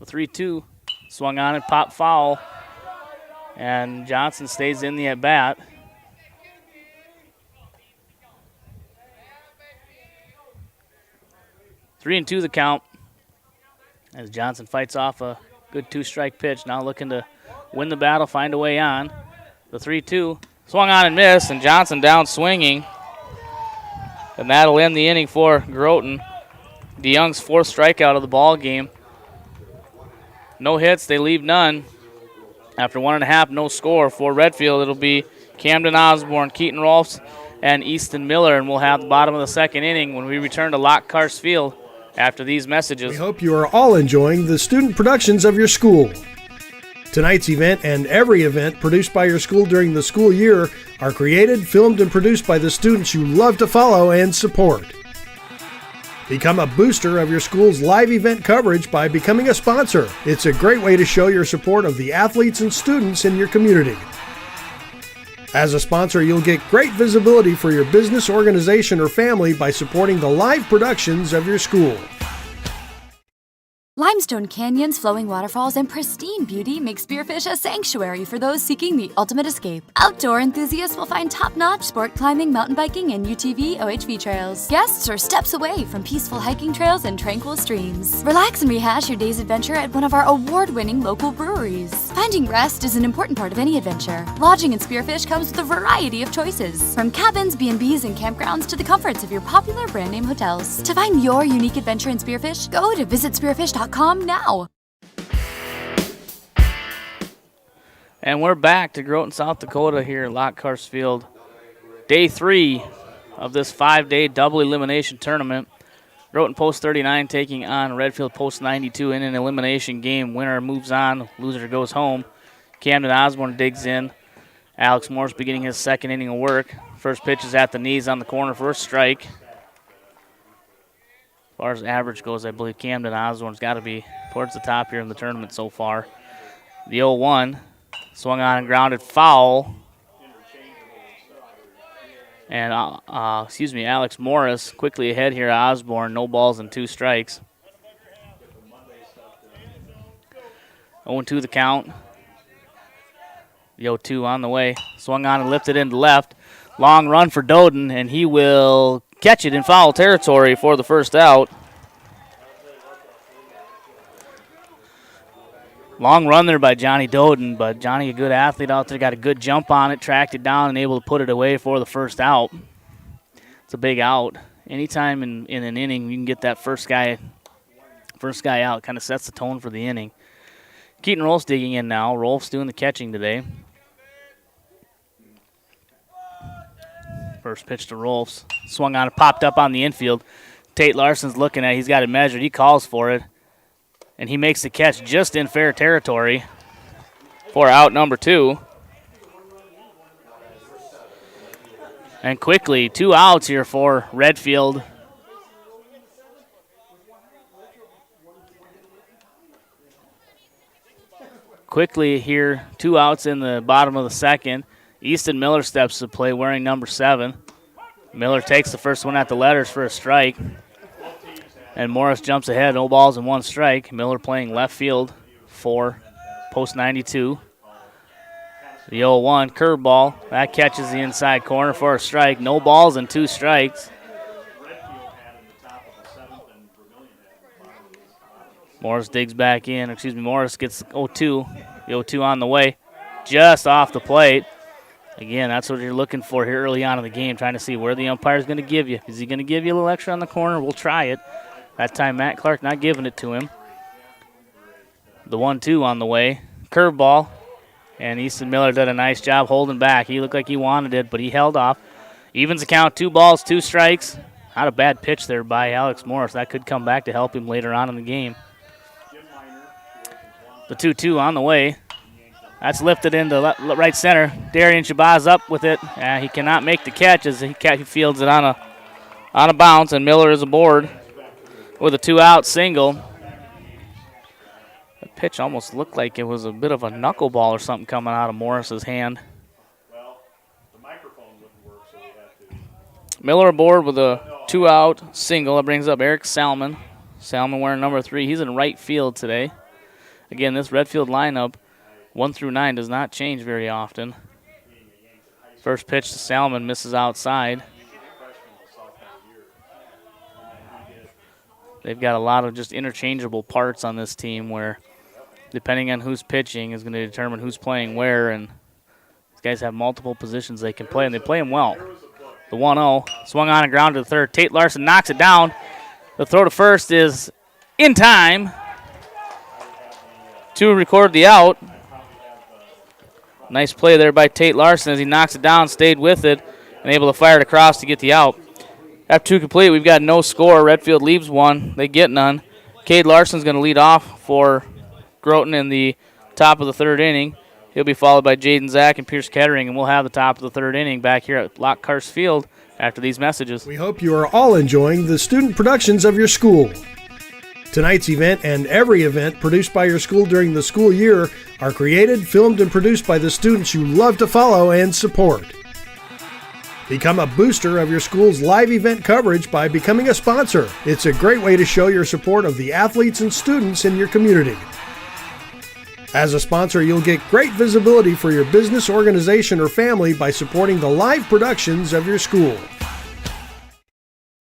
The 3-2 swung on and popped foul. And Johnson stays in the at-bat. Three and 2 the count as Johnson fights off a good 2-strike pitch. Now looking to win the battle, find a way on. The 3-2 swung on and missed, and Johnson down swinging. And that'll end the inning for Groton. DeYoung's 4th strikeout of the ball game. No hits, they leave none. After 1.5, no score for Redfield. It'll be Camden Osborne, Keaton Rolfs, and Easton Miller, and we'll have the bottom of the second inning when we return to Lockhart Field after these messages. We hope you are all enjoying the student productions of your school. Tonight's event and every event produced by your school during the school year are created, filmed, and produced by the students you love to follow and support. Become a booster of your school's live event coverage by becoming a sponsor. It's a great way to show your support of the athletes and students in your community. As a sponsor, you'll get great visibility for your business, organization, or family by supporting the live productions of your school. Limestone canyons, flowing waterfalls, and pristine beauty make Spearfish a sanctuary for those seeking the ultimate escape. Outdoor enthusiasts will find top-notch sport climbing, mountain biking, and UTV OHV trails. Guests are steps away from peaceful hiking trails and tranquil streams. Relax and rehash your day's adventure at one of our award-winning local breweries. Finding rest is an important part of any adventure. Lodging in Spearfish comes with a variety of choices, from cabins, B&Bs, and campgrounds to the comforts of your popular brand-name hotels. To find your unique adventure in Spearfish, go to visitspearfish.com now. And we're back to Groton, South Dakota here at Lockhart Field. Day 3 of this 5-day double elimination tournament. Groton Post 39 taking on Redfield Post 92 in an elimination game. Winner moves on, loser goes home. Camden Osborne digs in. Alex Morris beginning his second inning of work. First pitch is at the knees on the corner for a strike. As far as average goes, I believe Camden Osborne's got to be towards the top here in the tournament so far. The 0-1 swung on and grounded foul. And, Alex Morris quickly ahead here, Osborne. No balls and 2 strikes. 0-2 the count. The 0-2 on the way. Swung on and lifted into left. Long run for Doden, and he will catch it in foul territory for the first out. Long run there by Johnny Doden, but Johnny, a good athlete out there, got a good jump on it, tracked it down, and able to put it away for the first out. It's a big out. Anytime in an inning you can get that first guy out, kind of sets the tone for the inning. Keaton Rolfs digging in now. Rolfs doing the catching today. First pitch to Rolfs. Swung on and popped up on the infield. Tate Larson's looking at it. He's got it measured. He calls for it. And he makes the catch just in fair territory for out number 2. And quickly, 2 outs here for Redfield. Quickly here, 2 outs in the bottom of the second. Easton Miller steps to play wearing number 7. Miller takes the first one at the letters for a strike. And Morris jumps ahead, no balls and 1 strike. Miller playing left field for post 92. The 0-1 curveball. That catches the inside corner for a strike. No balls and 2 strikes. Morris digs back in. Morris gets 0-2. The 0-2 on the way. Just off the plate. Again, that's what you're looking for here early on in the game, trying to see where the umpire is going to give you. Is he going to give you a little extra on the corner? We'll try it. That time, Matt Clark not giving it to him. The 1-2 on the way. Curveball. And Easton Miller did a nice job holding back. He looked like he wanted it, but he held off. Evens the count, 2 balls, 2 strikes. Not a bad pitch there by Alex Morris. That could come back to help him later on in the game. The 2-2 on the way. That's lifted into right center. Darian Shabazz up with it. He cannot make the catch as he fields it on a bounce, and Miller is aboard with a 2-out single. The pitch almost looked like it was a bit of a knuckleball or something coming out of Morris's hand. Miller aboard with a 2-out single. That brings up Eric Salmon. Salmon wearing number 3. He's in right field today. Again, this Redfield lineup, 1 through 9, does not change very often. First pitch to Salmon, misses outside. They've got a lot of just interchangeable parts on this team where, depending on who's pitching, is going to determine who's playing where, and these guys have multiple positions they can play, and they play them well. The 1-0, swung on and grounded to third. Tate Larson knocks it down. The throw to first is in time to record the out. Nice play there by Tate Larson as he knocks it down, stayed with it, and able to fire it across to get the out. After 2 complete, we've got no score. Redfield leaves 1. They get none. Cade Larson's going to lead off for Groton in the top of the 3rd inning. He'll be followed by Jaden Zach and Pierce Kettering, and we'll have the top of the 3rd inning back here at Lockhurst Field after these messages. We hope you are all enjoying the student productions of your school. Tonight's event and every event produced by your school during the school year are created, filmed, and produced by the students you love to follow and support. Become a booster of your school's live event coverage by becoming a sponsor. It's a great way to show your support of the athletes and students in your community. As a sponsor, you'll get great visibility for your business, organization, or family by supporting the live productions of your school.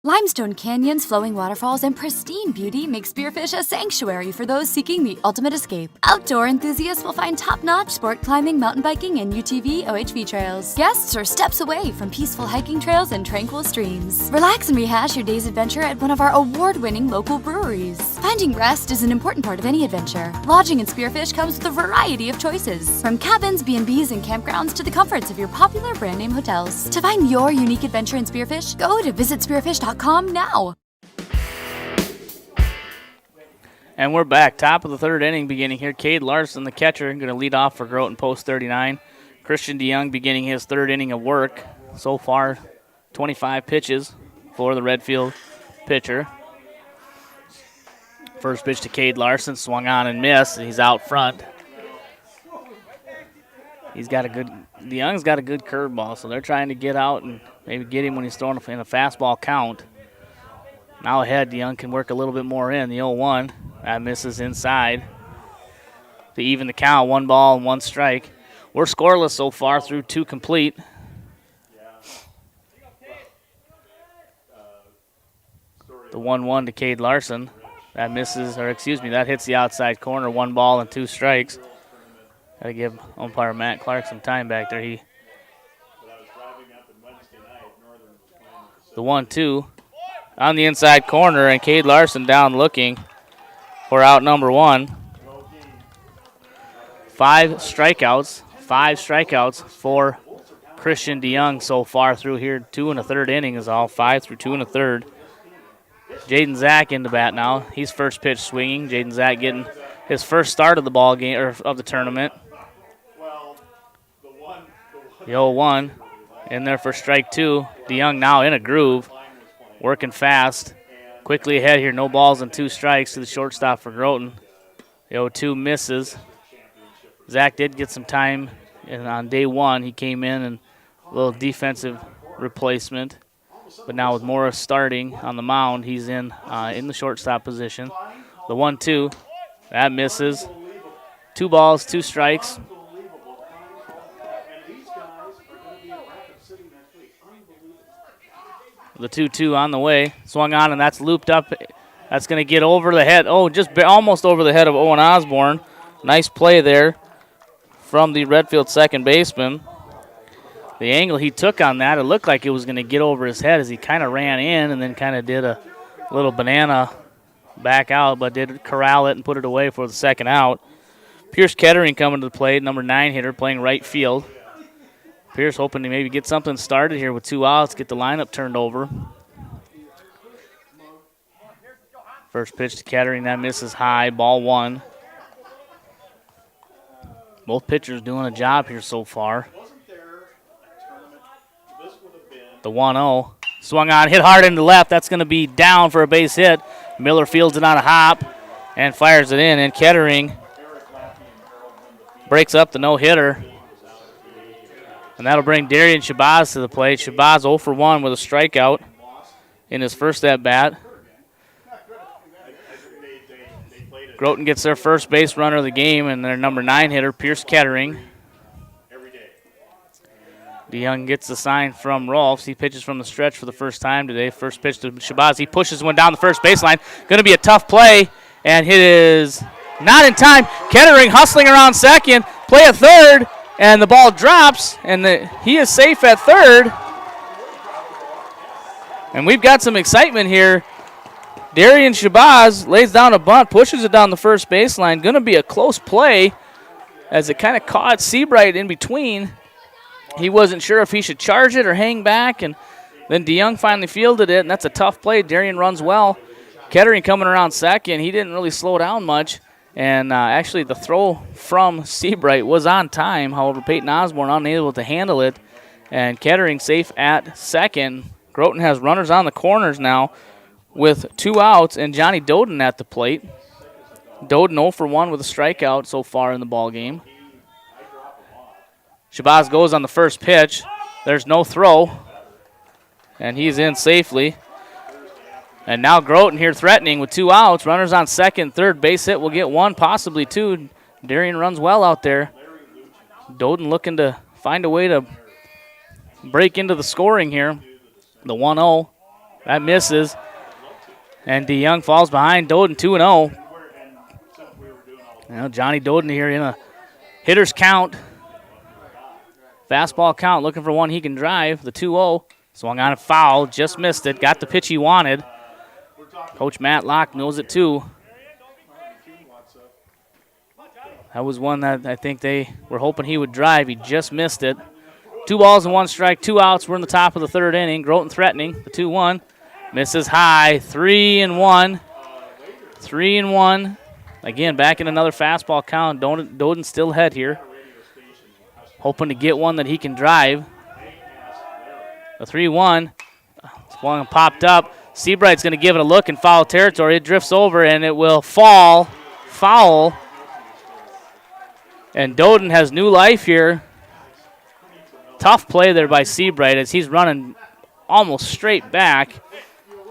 Limestone canyons, flowing waterfalls, and pristine beauty make Spearfish a sanctuary for those seeking the ultimate escape. Outdoor enthusiasts will find top-notch sport climbing, mountain biking, and UTV OHV trails. Guests are steps away from peaceful hiking trails and tranquil streams. Relax and rehash your day's adventure at one of our award-winning local breweries. Finding rest is an important part of any adventure. Lodging in Spearfish comes with a variety of choices, from cabins, B&Bs, and campgrounds to the comforts of your popular brand-name hotels. To find your unique adventure in Spearfish, go to visitspearfish.com now. And we're back. Top of the 3rd inning beginning here. Cade Larson, the catcher, going to lead off for Groton post 39. Christian DeYoung beginning his 3rd inning of work so far, 25 pitches for the Redfield pitcher. First pitch to Cade Larson, swung on and missed. He's out front. DeYoung's got a good curveball, so they're trying to get out and maybe get him when he's throwing in a fastball count. Now ahead, DeYoung can work a little bit more in. The 0-1, that misses inside. To even the count, 1 ball and 1 strike. We're scoreless so far through 2 complete. The 1-1 to Cade Larson. That misses, or excuse me, that hits the outside corner. 1 ball and 2 strikes. Got to give umpire Matt Clark some time back there. The 1-2 on the inside corner, and Cade Larson down looking for out number 1. 5 strikeouts for Christian DeYoung so far through here. 2 1/3 inning is all. 5 through 2 1/3. Jaden Zach in the bat now. He's first pitch swinging. Jaden Zach getting his first start of the ball game or of the tournament. The 0-1 in there for strike 2. DeYoung now in a groove, working fast. Quickly ahead here, no balls and 2 strikes to the shortstop for Groton. The 0-2 misses. Zach did get some time, and on day 1 he came in and a little defensive replacement. But now with Morris starting on the mound, he's in the shortstop position. The 1-2, that misses. 2 balls, 2 strikes. The 2-2 on the way. Swung on, and that's looped up. That's going to get over the head. Oh, just almost over the head of Owen Osborne. Nice play there from the Redfield second baseman. The angle he took on that, it looked like it was going to get over his head as he kind of ran in and then kind of did a little banana back out, but did corral it and put it away for the second out. Pierce Kettering coming to the plate, number 9 hitter, playing right field. Pierce hoping to maybe get something started here with 2 outs, get the lineup turned over. First pitch to Kettering, that misses high, ball 1. Both pitchers doing a job here so far. The 1-0, swung on, hit hard into left. That's going to be down for a base hit. Miller fields it on a hop and fires it in, and Kettering breaks up the no-hitter. And that'll bring Darian Shabazz to the plate. Shabazz 0 for 1 with a strikeout in his first at-bat. Groton gets their first base runner of the game, and their number 9 hitter, Pierce Kettering. DeYoung gets the sign from Rolfs. He pitches from the stretch for the first time today. First pitch to Shabazz. He pushes one down the first baseline. Going to be a tough play, and hit is not in time. Kettering hustling around second. Play at third, and the ball drops, and he is safe at third. And we've got some excitement here. Darian Shabazz lays down a bunt, pushes it down the first baseline. Going to be a close play as it kind of caught Seabright in between. He wasn't sure if he should charge it or hang back, and then DeYoung finally fielded it, and that's a tough play. Darian runs well. Kettering coming around second. He didn't really slow down much, and actually the throw from Seabright was on time. However, Peyton Osborne unable to handle it, and Kettering safe at second. Groton has runners on the corners now with 2 outs, and Johnny Doden at the plate. Doden 0 for 1 with a strikeout so far in the ball game. Shabazz goes on the first pitch. There's no throw, and he's in safely. And now Groton here threatening with 2 outs. Runners on second, third. Base hit will get 1, possibly 2. Darian runs well out there. Doden looking to find a way to break into the scoring here. The 1-0, that misses. And DeYoung falls behind Doden 2-0. Now Johnny Doden here in a hitter's count. Fastball count, looking for one he can drive. The 2-0, swung on a foul, just missed it. Got the pitch he wanted. Coach Matt Locke knows it too. That was one that I think they were hoping he would drive. He just missed it. 2 balls and 1 strike, 2 outs. We're in the top of the third inning. Groton threatening. The 2-1 misses high. 3-1. 3-1. Again, back in another fastball count. Doden still ahead here. Hoping to get one that he can drive. The 3-1. Swung and popped up. Seabright's going to give it a look in foul territory. It drifts over, and it will fall. Foul. And Doden has new life here. Tough play there by Seabright as he's running almost straight back.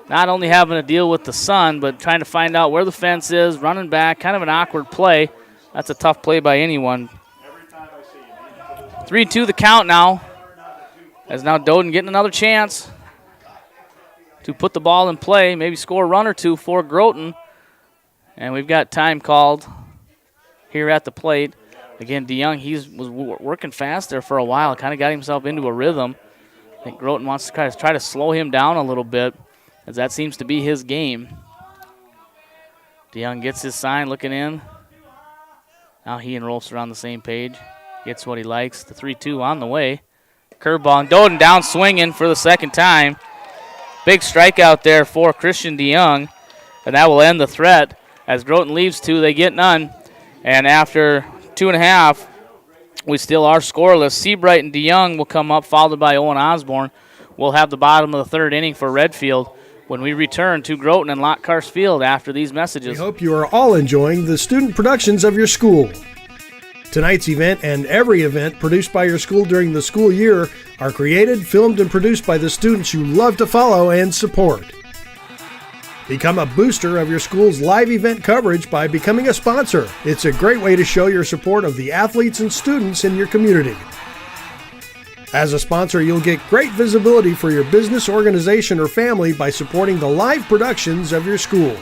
Not only having to deal with the sun, but trying to find out where the fence is, running back, kind of an awkward play. That's a tough play by anyone. 3-2 the count now. As now Doden getting another chance to put the ball in play, maybe score a run or two for Groton. And we've got time called here at the plate. Again, DeYoung, was working fast there for a while, kind of got himself into a rhythm. I think Groton wants to try to slow him down a little bit, as that seems to be his game. DeYoung gets his sign, looking in. Now he and Rolfs are on the same page. Gets what he likes. The 3-2 on the way. Curveball, and Doden down swinging for the second time. Big strikeout there for Christian DeYoung, and that will end the threat. As Groton leaves 2, they get none. And after 2.5, we still are scoreless. Seabright and DeYoung will come up, followed by Owen Osborne. We'll have the bottom of the third inning for Redfield when we return to Groton and Lockhart Field after these messages. We hope you are all enjoying the student productions of your school. Tonight's event and every event produced by your school during the school year are created, filmed, and produced by the students you love to follow and support. Become a booster of your school's live event coverage by becoming a sponsor. It's a great way to show your support of the athletes and students in your community. As a sponsor, you'll get great visibility for your business, organization, or family by supporting the live productions of your school.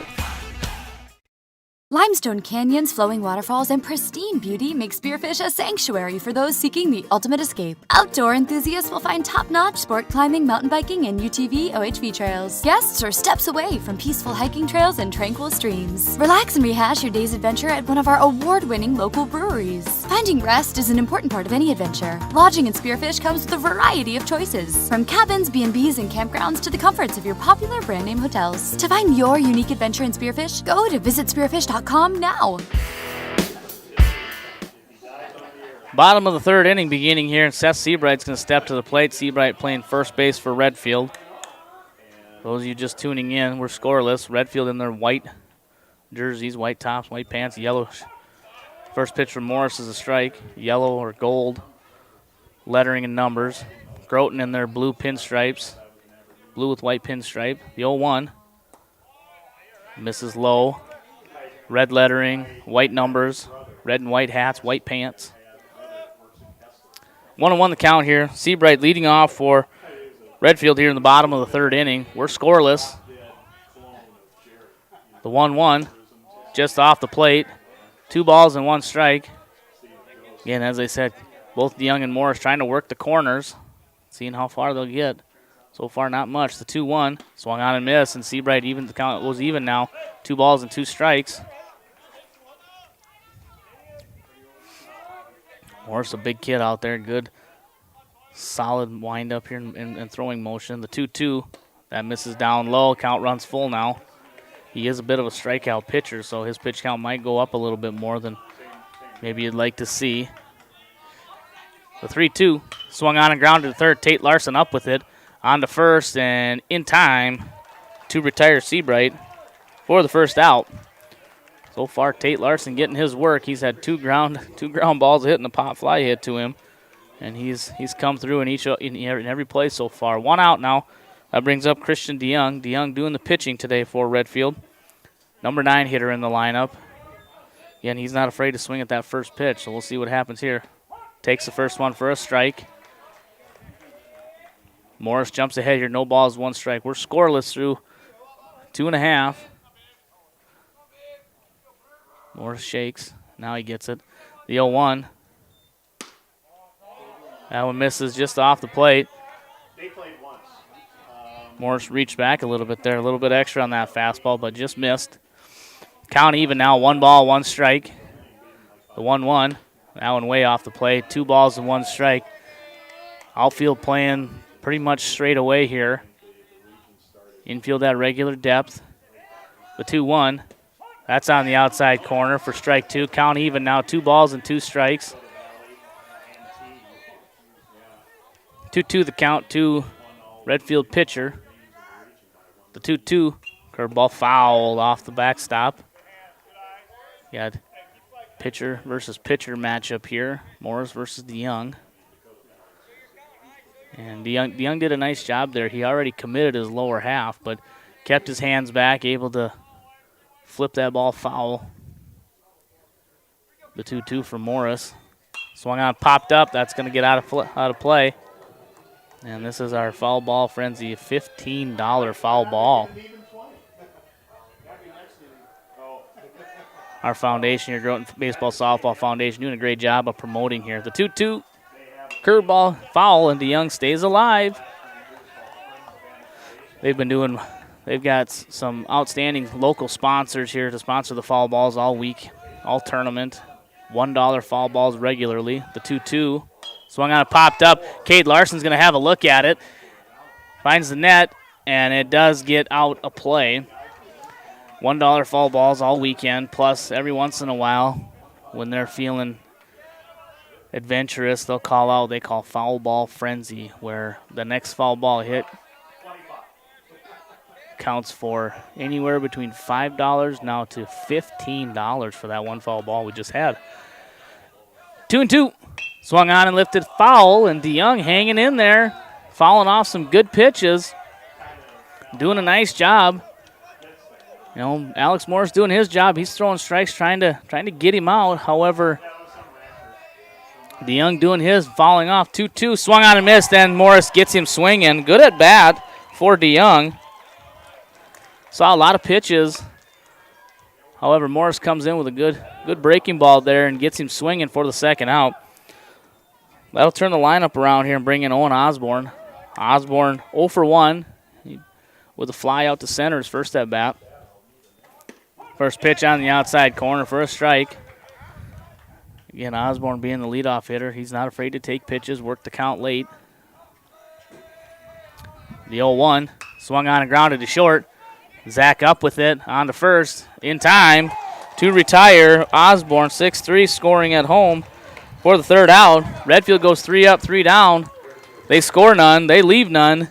Limestone canyons, flowing waterfalls, and pristine beauty make Spearfish a sanctuary for those seeking the ultimate escape. Outdoor enthusiasts will find top-notch sport climbing, mountain biking, and UTV OHV trails. Guests are steps away from peaceful hiking trails and tranquil streams. Relax and rehash your day's adventure at one of our award-winning local breweries. Finding rest is an important part of any adventure. Lodging in Spearfish comes with a variety of choices, from cabins, B&Bs, and campgrounds to the comforts of your popular brand-name hotels. To find your unique adventure in Spearfish, go to visitspearfish.com now. Bottom of the third inning beginning here, and Seth Seabright's going to step to the plate. Seabright playing first base for Redfield. Those of you just tuning in, we're scoreless. Redfield in their white jerseys, white tops, white pants, yellow. First pitch from Morris is a strike, yellow or gold lettering and numbers. Groton in their blue pinstripes, blue with white pinstripe. The 0-1 misses low. Red lettering, white numbers, red and white hats, white pants. 1-1 the count here. Seabright leading off for Redfield here in the bottom of the third inning. We're scoreless. The 1-1 just off the plate. 2 balls and 1 strike. Again, as I said, both DeYoung and Morris trying to work the corners, seeing how far they'll get. So far, not much. The 2-1 swung on and missed, and Seabright even the count was even now. 2 balls and 2 strikes. Morris, a big kid out there. Good, solid wind-up here in throwing motion. The 2-2, that misses down low. Count runs full now. He is a bit of a strikeout pitcher, so his pitch count might go up a little bit more than maybe you'd like to see. The 3-2, swung on and grounded to third. Tate Larson up with it. On to first, and in time to retire Seabright for the first out. So far, Tate Larson getting his work. He's had two ground balls hit and a pop fly hit to him, and he's come through in every play so far. 1 out now. That brings up Christian DeYoung. DeYoung doing the pitching today for Redfield. Number 9 hitter in the lineup. Again, he's not afraid to swing at that first pitch, so we'll see what happens here. Takes the first one for a strike. Morris jumps ahead here. No balls, 1 strike. We're scoreless through 2.5. Morris shakes. Now he gets it. The 0-1. That one misses just off the plate. They played once. Morris reached back a little bit there. A little bit extra on that fastball, but just missed. Count even now. 1 ball, 1 strike. The 1-1. That one way off the plate. 2 balls and 1 strike. Outfield playing pretty much straight away here. Infield at regular depth. The 2-1. That's on the outside corner for strike 2. Count even now. 2 balls and 2 strikes. 2-2 the count to Redfield pitcher. The 2-2 curveball fouled off the backstop. Got pitcher versus pitcher matchup here. Morris versus DeYoung. And DeYoung did a nice job there. He already committed his lower half, but kept his hands back, able to flip that ball foul. The 2-2 for Morris. Swung on, popped up. That's going to get out of play. And this is our foul ball frenzy, $15 foul ball. Our foundation here, Groton Baseball Softball Foundation, doing a great job of promoting here. The 2-2 curveball foul, and DeYoung stays alive. They've got some outstanding local sponsors here to sponsor the foul balls all week, all tournament. $1 foul balls regularly. The 2-2 swung on, it popped up. Cade Larson's going to have a look at it. Finds the net, and it does get out of play. $1 foul balls all weekend, plus every once in a while when they're feeling adventurous, they call foul ball frenzy, where the next foul ball hit counts for anywhere between $5 now to $15 for that one foul ball we just had. 2-2. Swung on and lifted foul, and DeYoung hanging in there, fouling off some good pitches, doing a nice job. You know, Alex Morris doing his job. He's throwing strikes, trying to get him out. However, DeYoung doing his, fouling off. 2-2, swung on and missed, and Morris gets him swinging. Good at bat for DeYoung. Saw a lot of pitches. However, Morris comes in with a good breaking ball there and gets him swinging for the second out. That'll turn the lineup around here and bring in Owen Osborne. Osborne 0 for 1 with a fly out to center, his first at bat. First pitch on the outside corner for a strike. Again, Osborne being the leadoff hitter, he's not afraid to take pitches, work the count late. The 0-1, swung on and grounded to short. Zach up with it, on to first, in time to retire. Osborne, 6-3, scoring at home for the third out. Redfield goes 3 up, 3 down. They score none, they leave none.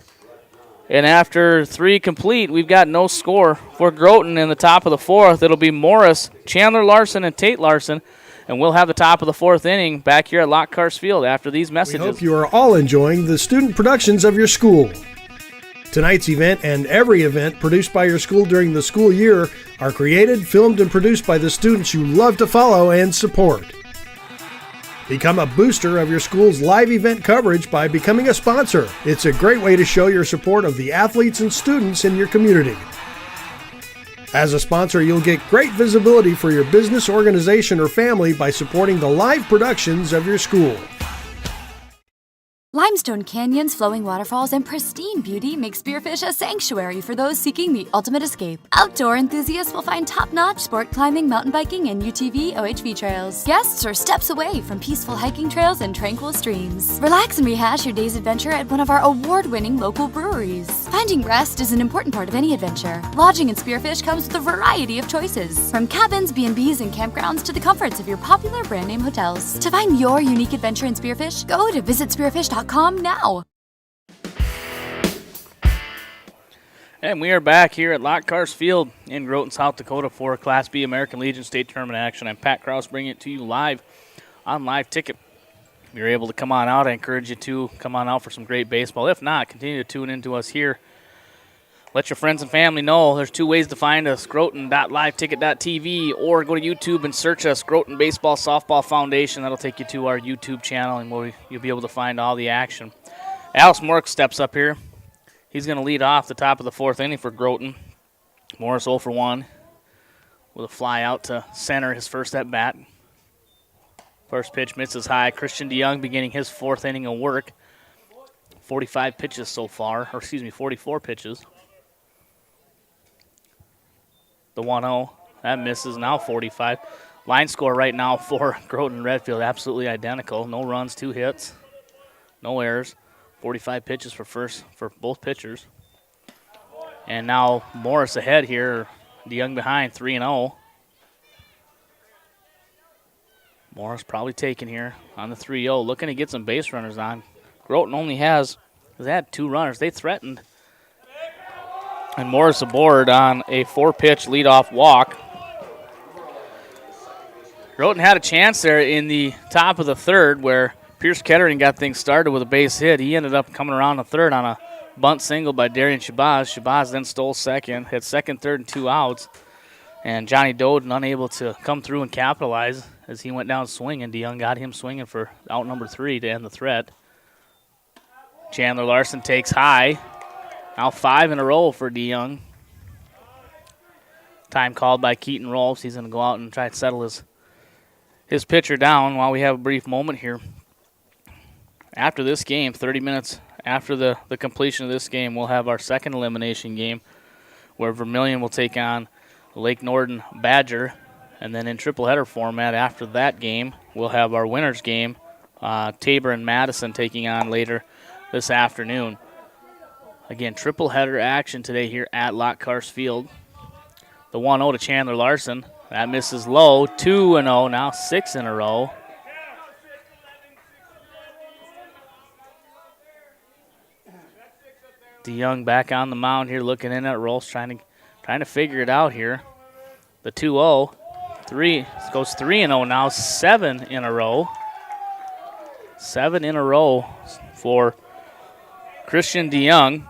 And after 3 complete, we've got no score for Groton in the top of the fourth. It'll be Morris, Chandler Larson, and Tate Larson. And we'll have the top of the fourth inning back here at Lockhart Field after these messages. We hope you are all enjoying the student productions of your school. Tonight's event and every event produced by your school during the school year are created, filmed, and produced by the students you love to follow and support. Become a booster of your school's live event coverage by becoming a sponsor. It's a great way to show your support of the athletes and students in your community. As a sponsor, you'll get great visibility for your business, organization, or family by supporting the live productions of your school. Limestone canyons, flowing waterfalls, and pristine beauty make Spearfish a sanctuary for those seeking the ultimate escape. Outdoor enthusiasts will find top-notch sport climbing, mountain biking, and UTV OHV trails. Guests are steps away from peaceful hiking trails and tranquil streams. Relax and rehash your day's adventure at one of our award-winning local breweries. Finding rest is an important part of any adventure. Lodging in Spearfish comes with a variety of choices, from cabins, B&Bs, and campgrounds to the comforts of your popular brand-name hotels. To find your unique adventure in Spearfish, go to visitspearfish.com now. And we are back here at Lockhart Field in Groton, South Dakota for Class B American Legion State Tournament action. I'm Pat Krause bringing it to you live on Live Ticket. If you're able to come on out, I encourage you to come on out for some great baseball. If not, continue to tune into us here. Let your friends and family know there's 2 ways to find us, groton.liveticket.tv, or go to YouTube and search us, Groton Baseball Softball Foundation. That'll take you to our YouTube channel, and you'll be able to find all the action. Alex Morris steps up here. He's going to lead off the top of the fourth inning for Groton. Morris 0 for 1 with a fly out to center, his first at bat. First pitch misses high. Christian DeYoung beginning his fourth inning of work. 45 pitches so far, 44 pitches. The 1-0, that misses, now 45. Line score right now for Groton Redfield, absolutely identical. No runs, 2 hits, no errors. 45 pitches for both pitchers. And now Morris ahead here, DeYoung behind, 3-0. Morris probably taking here on the 3-0, looking to get some base runners on. Groton only has They had 2 runners. They threatened. And Morris aboard on a 4-pitch leadoff walk. Groton had a chance there in the top of the 3rd where Pierce Kettering got things started with a base hit. He ended up coming around the 3rd on a bunt single by Darian Shabazz. Shabazz then stole second, hit second, third, and 2 outs. And Johnny Doden unable to come through and capitalize as he went down swinging. DeYoung got him swinging for out number 3 to end the threat. Chandler Larson takes high. Now 5 in a row for DeYoung. Time called by Keaton Rolfs. He's going to go out and try to settle his pitcher down while we have a brief moment here. After this game, 30 minutes after the completion of this game, we'll have our second elimination game where Vermilion will take on Lake Norden Badger. And then in triple-header format after that game, we'll have our winners game, Tabor and Madison taking on later this afternoon. Again, triple-header action today here at Lockhart Field. The 1-0 to Chandler Larson. That misses low. 2-0, now 6 in a row. DeYoung back on the mound here looking in at Rolfs, trying to figure it out here. The 2-0. 3 goes 3-0 now, 7 in a row. 7 in a row for Christian DeYoung.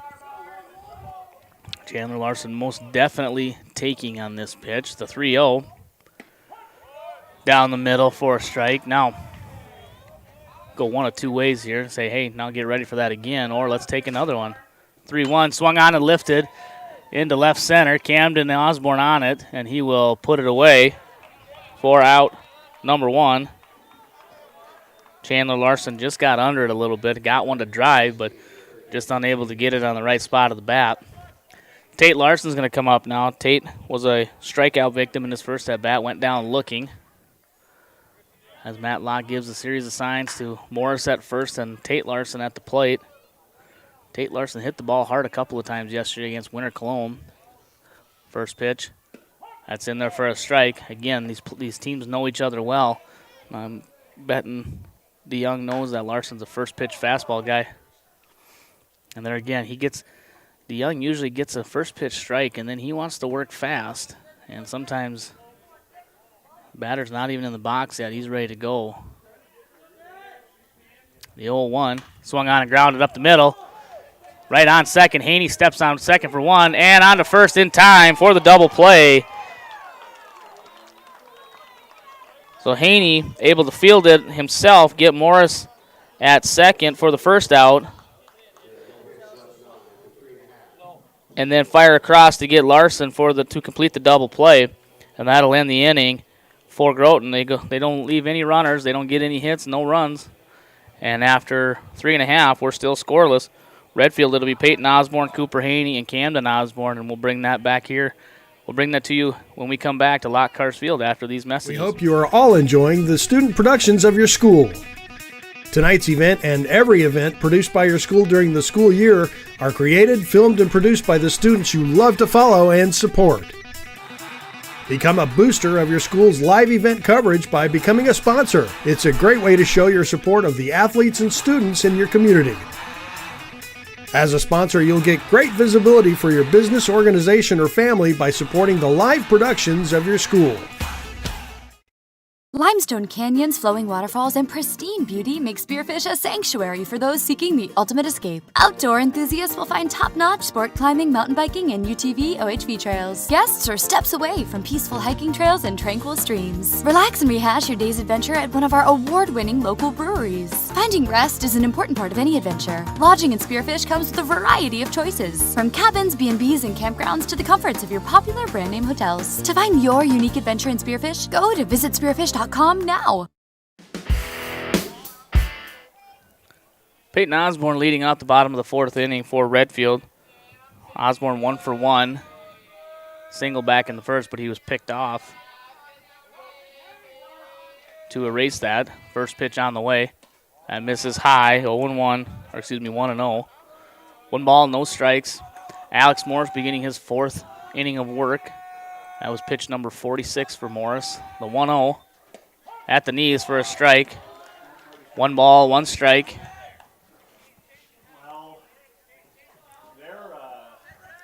Chandler Larson most definitely taking on this pitch. The 3-0 down the middle for a strike. Now go one of 2 ways here. Say, hey, now get ready for that again, or let's take another one. 3-1, swung on and lifted into left center. Camden Osborne on it, and he will put it away for out number 1. Chandler Larson just got under it a little bit, got one to drive, but just unable to get it on the right spot of the bat. Tate Larson's going to come up now. Tate was a strikeout victim in his first at-bat, went down looking. As Matt Locke gives a series of signs to Morris at first and Tate Larson at the plate. Tate Larson hit the ball hard a couple of times yesterday against Winter Cologne. First pitch. That's in there for a strike. Again, these teams know each other well. I'm betting DeYoung knows that Larson's a first pitch fastball guy. And there again, DeYoung usually gets a first pitch strike, and then he wants to work fast. And sometimes the batter's not even in the box yet. He's ready to go. The 0-1 swung on and grounded up the middle. Right on second. Haney steps on second for 1, and on to first in time for the double play. So Haney able to field it himself, get Morris at second for the first out. And then fire across to get Larson to complete the double play, and that'll end the inning for Groton. They don't leave any runners, they don't get any hits, no runs, and after 3.5, we're still scoreless. Redfield, it'll be Peyton Osborne, Cooper Haney, and Camden Osborne, and we'll bring that back here. We'll bring that to you when we come back to Lockhart Field after these messages. We hope you are all enjoying the student productions of your school. Tonight's event and every event produced by your school during the school year are created, filmed, and produced by the students you love to follow and support. Become a booster of your school's live event coverage by becoming a sponsor. It's a great way to show your support of the athletes and students in your community. As a sponsor, you'll get great visibility for your business, organization, or family by supporting the live productions of your school. Limestone canyons, flowing waterfalls, and pristine beauty make Spearfish a sanctuary for those seeking the ultimate escape. Outdoor enthusiasts will find top-notch sport climbing, mountain biking, and UTV OHV trails. Guests are steps away from peaceful hiking trails and tranquil streams. Relax and rehash your day's adventure at one of our award-winning local breweries. Finding rest is an important part of any adventure. Lodging in Spearfish comes with a variety of choices, from cabins, B&Bs, and campgrounds to the comforts of your popular brand-name hotels. To find your unique adventure in Spearfish, go to visitspearfish.com now. Peyton Osborne leading out the bottom of the 4th inning for Redfield. Osborne 1 for 1. Single back in the first, but he was picked off. To erase that, first pitch on the way. That misses high, 1-0. 1 ball, no strikes. Alex Morris beginning his 4th inning of work. That was pitch number 46 for Morris. The 1-0 at the knees for a strike. 1 ball, 1 strike.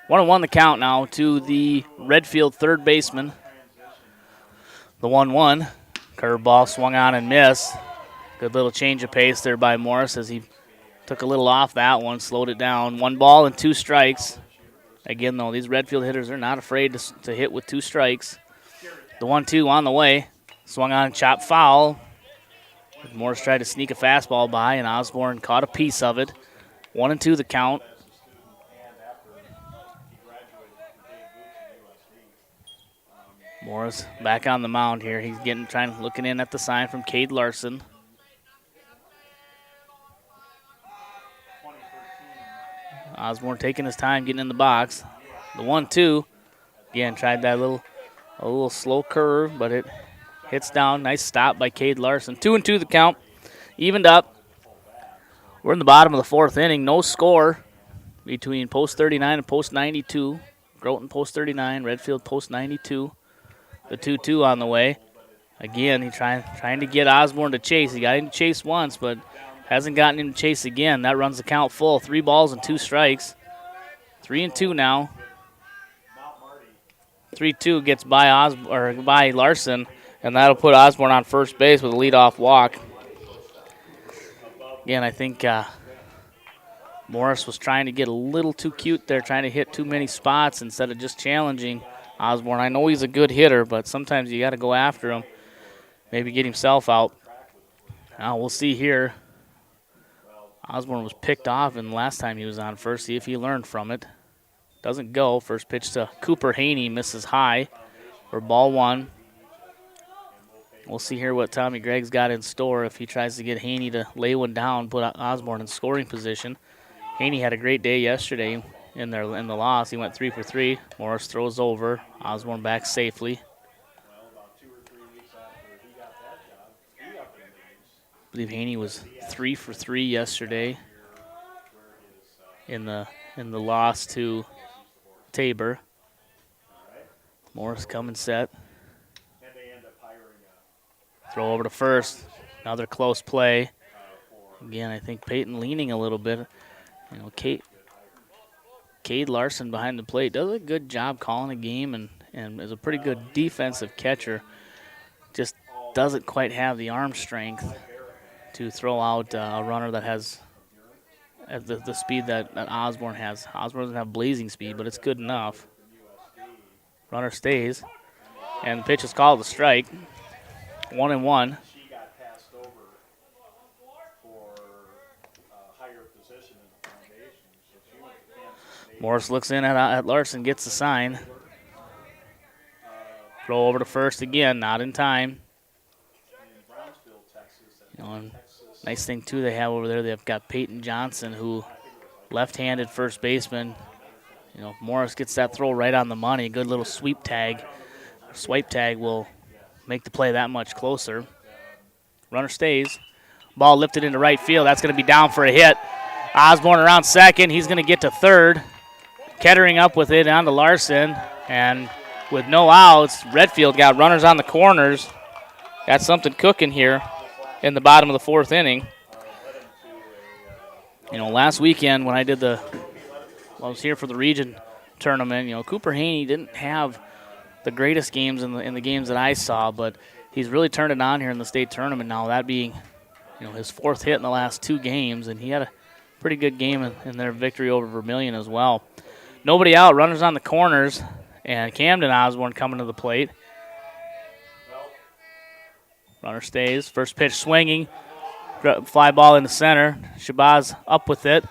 1-1 the count now to the Redfield third baseman. The 1-1. Curveball swung on and missed. Good little change of pace there by Morris as he took a little off that one, slowed it down. 1 ball and 2 strikes. Again, though, these Redfield hitters are not afraid to hit with 2 strikes. The 1-2 on the way. Swung on and chopped foul. Morris tried to sneak a fastball by, and Osborne caught a piece of it. 1-2 the count. Morris back on the mound here. He's looking in at the sign from Cade Larson. Osborne taking his time getting in the box. The 1-2. Again, tried that a little slow curve, but it hits down. Nice stop by Cade Larson. 2-2 the count. Evened up. We're in the bottom of the 4th inning. No score between post 39 and post 92. Groton post 39, Redfield post 92. The 2-2 on the way. Again, he's trying to get Osborne to chase. He got him to chase once, but hasn't gotten him to chase again. That runs the count full. 3 balls and 2 strikes. 3-2 now. 3-2 gets by Larson, and that'll put Osborne on first base with a leadoff walk. Again, I think Morris was trying to get a little too cute there, trying to hit too many spots instead of just challenging Osborne. I know he's a good hitter, but sometimes you got to go after him, maybe get himself out. Now we'll see here. Osborne was picked off in the last time he was on first. See if he learned from it. Doesn't go. First pitch to Cooper Haney, misses high for ball 1. We'll see here what Tommy Gregg's got in store if he tries to get Haney to lay one down, put Osborne in scoring position. Haney had a great day yesterday in the loss. He went 3 for 3. Morris throws over. Osborne back safely. I believe Haney was 3 for 3 yesterday in the loss to Tabor. Morris coming set. Throw over to first. Another close play. Again, I think Peyton leaning a little bit. You know, Cade Larson behind the plate does a good job calling a game and is a pretty good defensive catcher. Just doesn't quite have the arm strength to throw out a runner that has the speed that Osborne has. Osborne doesn't have blazing speed, but it's good enough. Runner stays, and the pitch is called a strike. 1-1. Morris looks in at Larson, gets the sign. Throw over to first again, not in time. You know, and nice thing, too, they have over there, they've got Peyton Johnson, who left-handed first baseman. You know, Morris gets that throw right on the money. Good little swipe tag will make the play that much closer. Runner stays. Ball lifted into right field. That's going to be down for a hit. Osborne around second. He's going to get to third. Kettering up with it onto Larson. And with no outs, Redfield got runners on the corners. Got something cooking here in the bottom of the 4th inning. You know, last weekend when I was here for the region tournament, you know, Cooper Haney didn't have the greatest games in the games that I saw, but he's really turned it on here in the state tournament now, that being, you know, his 4th hit in the last 2 games, and he had a pretty good game in their victory over Vermilion as well. Nobody out, runners on the corners, and Camden Osborne coming to the plate. Runner stays. First pitch swinging. Fly ball in the center. Shabazz up with it.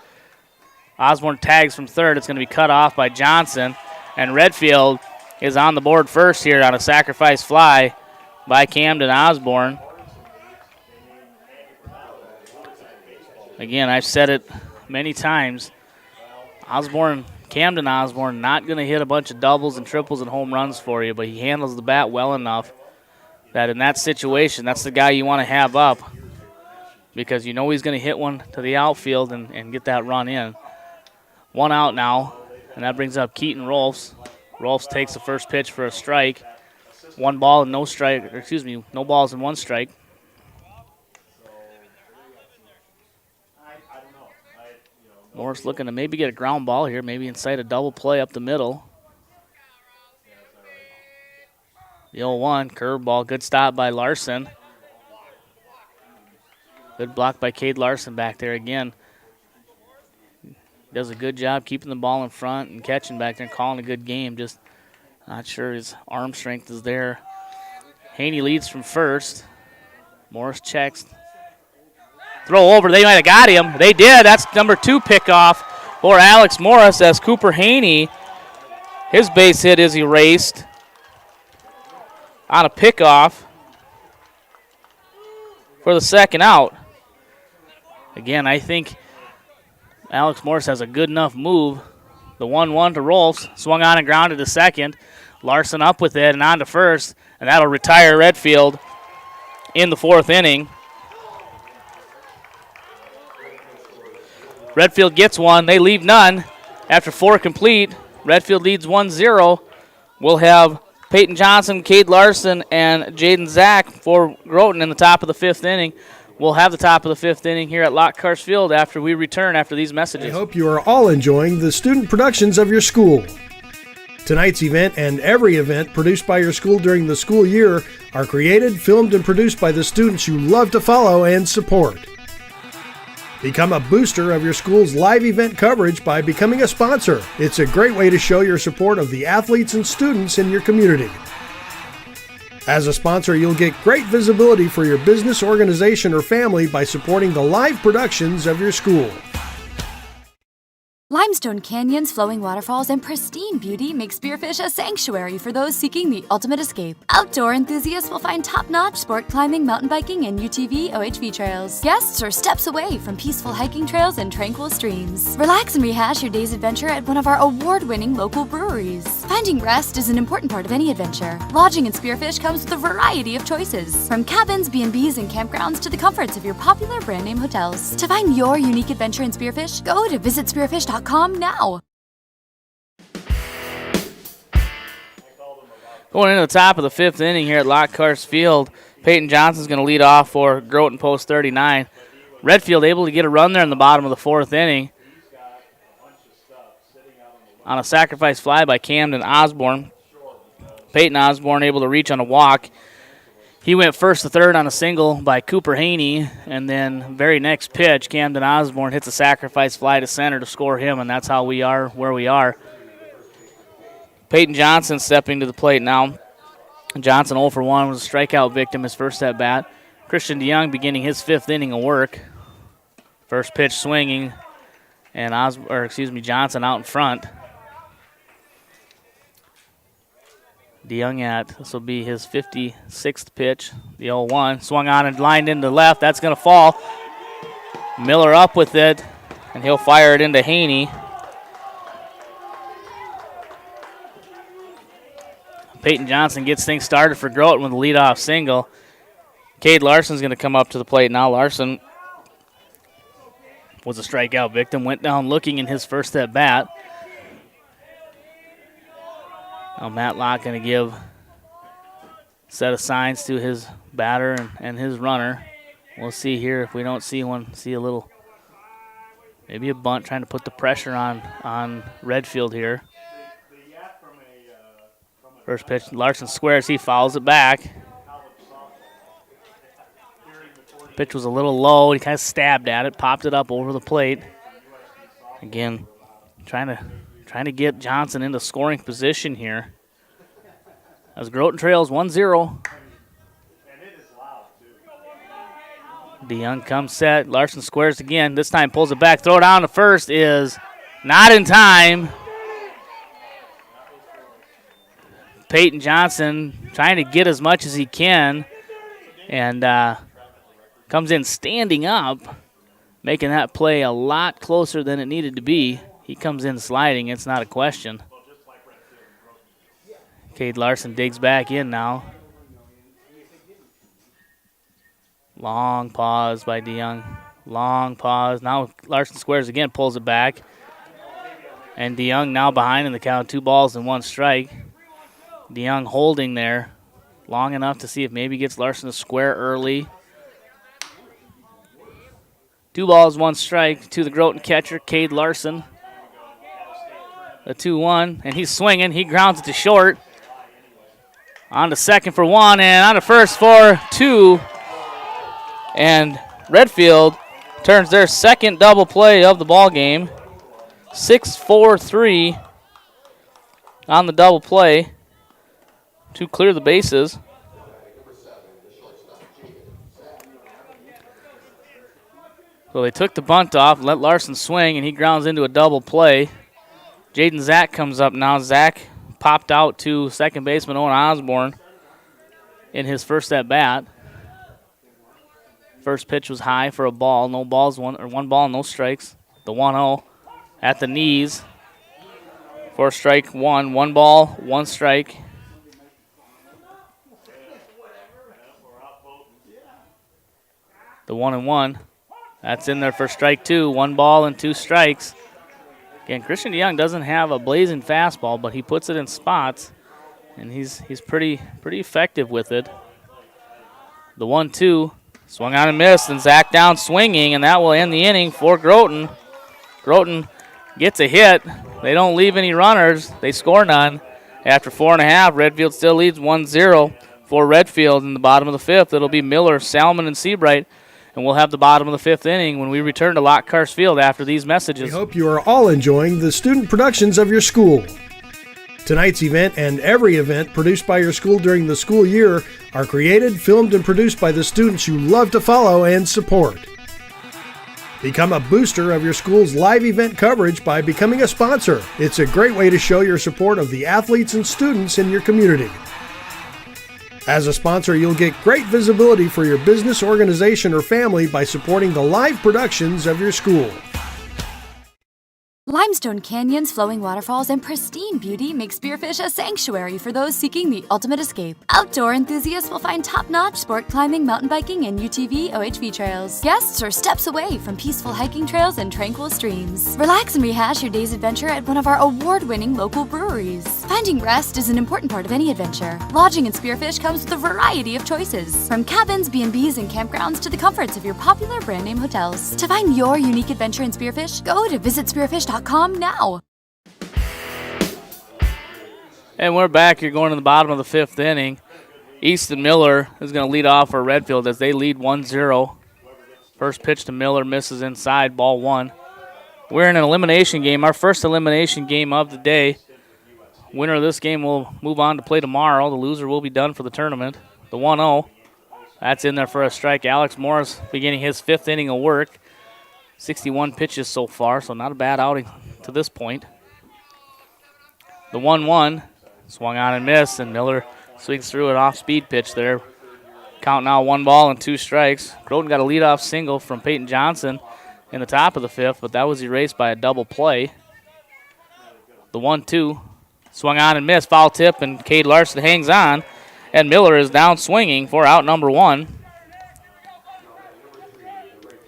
Osborne tags from third. It's going to be cut off by Johnson. And Redfield is on the board first here on a sacrifice fly by Camden Osborne. Again, I've said it many times. Camden Osborne, not going to hit a bunch of doubles and triples and home runs for you, but he handles the bat well enough that in that situation, that's the guy you want to have up because you know he's going to hit one to the outfield and get that run in. 1 out now, and that brings up Keaton Rolfs. Rolfs takes the first pitch for a strike. 1 ball and no balls and 1 strike. Morris looking to maybe get a ground ball here, maybe inside a double play up the middle. The 0-1, curveball, good stop by Larson. Good block by Cade Larson back there again. Does a good job keeping the ball in front and catching back there and calling a good game. Just not sure his arm strength is there. Haney leads from first. Morris checks. Throw over. They might have got him. They did. That's number 2 pickoff for Alex Morris as Cooper Haney, his base hit is erased on a pickoff for the second out. Again, I think Alex Morris has a good enough move. The 1-1 to Rolfs. Swung on and grounded to second. Larson up with it and on to first. And that'll retire Redfield in the 4th inning. Redfield gets one. They leave none. After 4 complete, Redfield leads 1-0. We'll have Peyton Johnson, Cade Larson, and Jaden Zach for Groton in the top of the 5th inning. We'll have the top of the 5th inning here at Lockhart Field after we return after these messages. I hope you are all enjoying the student productions of your school. Tonight's event and every event produced by your school during the school year are created, filmed, and produced by the students you love to follow and support. Become a booster of your school's live event coverage by becoming a sponsor. It's a great way to show your support of the athletes and students in your community. As a sponsor, you'll get great visibility for your business, organization, or family by supporting the live productions of your school. Limestone canyons, flowing waterfalls, and pristine beauty make Spearfish a sanctuary for those seeking the ultimate escape. Outdoor enthusiasts will find top-notch sport climbing, mountain biking, and UTV OHV trails. Guests are steps away from peaceful hiking trails and tranquil streams. Relax and rehash your day's adventure at one of our award-winning local breweries. Finding rest is an important part of any adventure. Lodging in Spearfish comes with a variety of choices, from cabins, B&Bs, and campgrounds to the comforts of your popular brand-name hotels. To find your unique adventure in Spearfish, go to visitspearfish.com now. Going into the top of the 5th inning here at Lockhart Field, Peyton Johnson's going to lead off for Groton Post 39. Redfield able to get a run there in the bottom of the 4th inning on a sacrifice fly by Camden Osborne. Peyton Osborne able to reach on a walk. He went first to third on a single by Cooper Haney, and then very next pitch, Camden Osborne hits a sacrifice fly to center to score him, and that's how we are where we are. Peyton Johnson stepping to the plate now. Johnson 0 for 1 was a strikeout victim his first at bat. Christian DeYoung beginning his 5th inning of work. First pitch swinging, and Johnson out in front. DeYoung this will be his 56th pitch, the 0-1. Swung on and lined into left. That's going to fall. Miller up with it, and he'll fire it into Haney. Peyton Johnson gets things started for Groton with a leadoff single. Cade Larson's going to come up to the plate now. Larson was a strikeout victim, went down looking in his first at bat. Now Matlock going to give a set of signs to his batter and his runner. We'll see here if we don't see one. See a little, maybe a bunt trying to put the pressure on Redfield here. First pitch, Larson squares, he fouls it back. Pitch was a little low, he kind of stabbed at it, popped it up over the plate. Again, trying to get Johnson into scoring position here. As Groton trails 1-0. DeYoung comes set. Larson squares again. This time pulls it back. Throw down to first is not in time. Peyton Johnson trying to get as much as he can. And comes in standing up, making that play a lot closer than it needed to be. He comes in sliding. It's not a question. Cade Larson digs back in now. Long pause by DeYoung. Long pause. Now Larson squares again, pulls it back. And DeYoung now behind in the count. 2 balls and 1 strike. DeYoung holding there long enough to see if maybe gets Larson to square early. 2 balls, 1 strike to the Groton catcher, Cade Larson. The 2-1, and he's swinging. He grounds it to short. On to second for 1, and on to first for 2. And Redfield turns their second double play of the ball game. 6-4-3 on the double play to clear the bases. So they took the bunt off, let Larson swing, and he grounds into a double play. Jaden Zach comes up now. Zach popped out to second baseman Owen Osborne in his first at bat. First pitch was high for a ball. No balls, one ball, no strikes. The 1-0 at the knees for strike 1. 1 ball, 1 strike. The 1-1. That's in there for strike 2. 1 ball and 2 strikes. Again, Christian DeYoung doesn't have a blazing fastball, but he puts it in spots, and he's pretty effective with it. The 1-2 swung on and missed, and Zach down swinging, and that will end the inning for Groton. Groton gets a hit. They don't leave any runners. They score none. After 4.5, Redfield still leads 1-0 for Redfield in the bottom of the 5th. It'll be Miller, Salmon, and Seabright. And we'll have the bottom of the 5th inning when we return to Lockhart Field after these messages. We hope you are all enjoying the student productions of your school. Tonight's event and every event produced by your school during the school year are created, filmed, and produced by the students you love to follow and support. Become a booster of your school's live event coverage by becoming a sponsor. It's a great way to show your support of the athletes and students in your community. As a sponsor, you'll get great visibility for your business, organization, or family by supporting the live productions of your school. Limestone canyons, flowing waterfalls, and pristine beauty make Spearfish a sanctuary for those seeking the ultimate escape. Outdoor enthusiasts will find top-notch sport climbing, mountain biking, and UTV OHV trails. Guests are steps away from peaceful hiking trails and tranquil streams. Relax and rehash your day's adventure at one of our award-winning local breweries. Finding rest is an important part of any adventure. Lodging in Spearfish comes with a variety of choices, from cabins, B&Bs, and campgrounds to the comforts of your popular brand-name hotels. To find your unique adventure in Spearfish, go to visitspearfish.com now. And we're back. You're going to the bottom of the 5th inning. Easton Miller is going to lead off for Redfield as they lead 1-0. First pitch to Miller misses inside, ball 1. We're in an elimination game, our first elimination game of the day. Winner of this game will move on to play tomorrow. The loser will be done for the tournament. The 1-0. That's in there for a strike. Alex Morris beginning his 5th inning of work. 61 pitches so far, so not a bad outing to this point. The 1-1 swung on and missed, and Miller swings through an off-speed pitch there. Count now 1 ball and 2 strikes. Groton got a leadoff single from Peyton Johnson in the top of the 5th, but that was erased by a double play. The 1-2 swung on and missed. Foul tip, and Cade Larson hangs on, and Miller is down swinging for out number 1.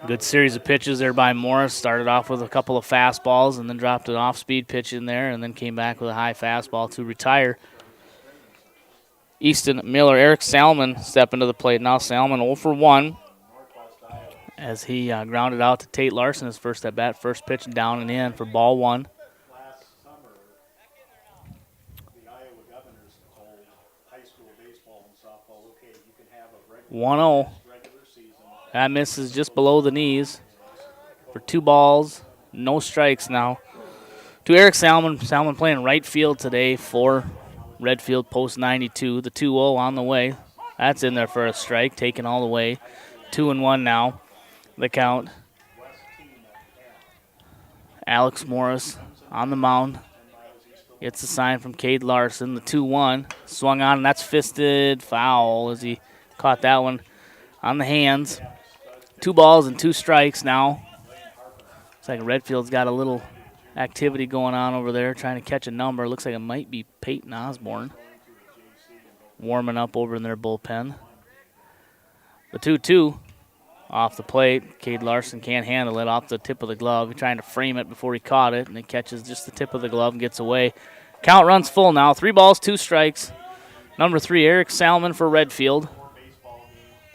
Good series of pitches there by Morris. Started off with a couple of fastballs and then dropped an off-speed pitch in there and then came back with a high fastball to retire. Easton Miller, Eric Salmon step into the plate. Now Salmon 0 for 1 as he grounded out to Tate Larson his first at bat. First pitch down and in for ball 1. 1-0. That misses just below the knees for 2 balls, no strikes now. To Eric Salmon. Salmon playing right field today for Redfield, post 92. The 2-0 on the way. That's in there for a strike, taken all the way. 2-1 now, the count. Alex Morris on the mound. Gets a sign from Cade Larson. The 2-1 swung on, and that's fisted foul as he caught that one on the hands. 2 balls and 2 strikes now. Looks like Redfield's got a little activity going on over there, trying to catch a number. Looks like it might be Peyton Osborne warming up over in their bullpen. The 2-2 off the plate. Cade Larson can't handle it off the tip of the glove. He's trying to frame it before he caught it, and it catches just the tip of the glove and gets away. Count runs full now. 3 balls, 2 strikes. Number 3, Eric Salmon for Redfield.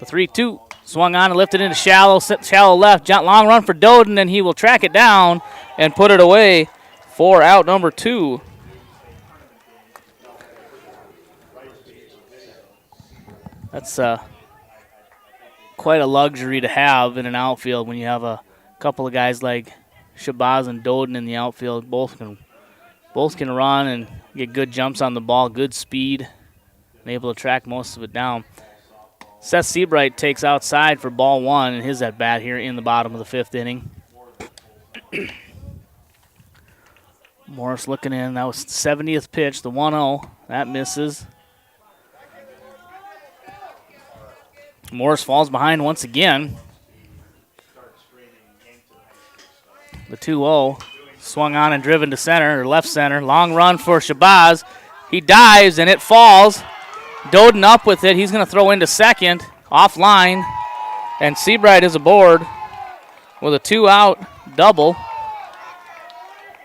The 3-2 Swung on and lifted into shallow left. Long run for Doden, and he will track it down and put it away for out number 2. That's quite a luxury to have in an outfield when you have a couple of guys like Shabazz and Doden in the outfield. Both can run and get good jumps on the ball, good speed, and able to track most of it down. Seth Seabright takes outside for ball 1 in his at-bat here in the bottom of the 5th inning. Morris looking in. That was the 70th pitch, the 1-0. That misses. Morris falls behind once again. The 2-0. Swung on and driven to center, or left center. Long run for Shabazz. He dives, and it falls. Doden up with it. He's going to throw into second, offline. And Seabright is aboard with a 2-out double.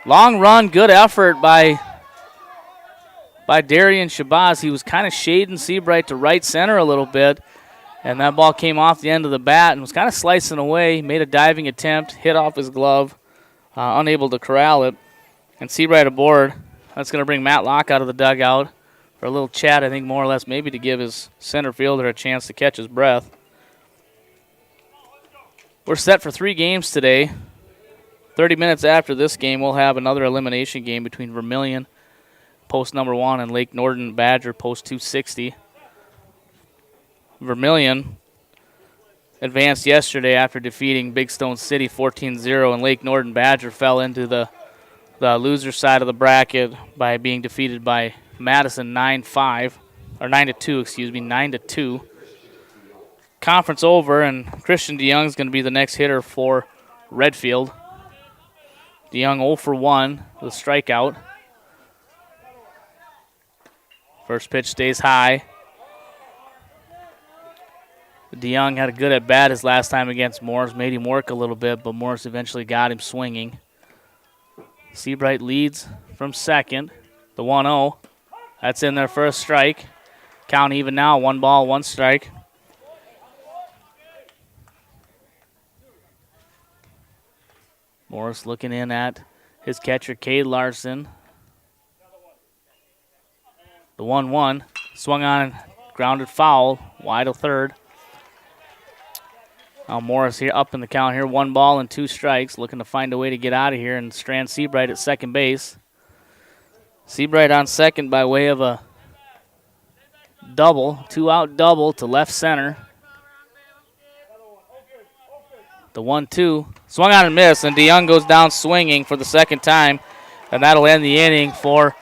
Long run, good effort by Darian Shabazz. He was kind of shading Seabright to right center a little bit. And that ball came off the end of the bat and was kind of slicing away. Made a diving attempt, hit off his glove, unable to corral it. And Seabright aboard. That's going to bring Matt Locke out of the dugout for a little chat, I think more or less maybe to give his center fielder a chance to catch his breath. We're set for 3 games today. 30 minutes after this game, we'll have another elimination game between Vermilion, post number 1, and Lake Norton Badger, post 260. Vermilion advanced yesterday after defeating Big Stone City 14-0, and Lake Norton Badger fell into the loser side of the bracket by being defeated by Madison 9-5, or 9-2, excuse me, 9-2. Conference over, and Christian DeYoung is going to be the next hitter for Redfield. DeYoung 0 for 1 with a strikeout. First pitch stays high. DeYoung had a good at-bat his last time against Morris, made him work a little bit, but Morris eventually got him swinging. Seabright leads from second, the 1-0. That's in their first strike. Count even now, 1 ball, 1 strike. Morris looking in at his catcher, Cade Larson. The 1-1, swung on, grounded foul, wide of third. Now Morris here up in the count here, 1 ball and 2 strikes, looking to find a way to get out of here and strand Seabright at second base. Seabright on second by way of a double, 2-out double to left center. The 1-2, swung on and missed, and DeYoung goes down swinging for the second time, and that'll end the inning for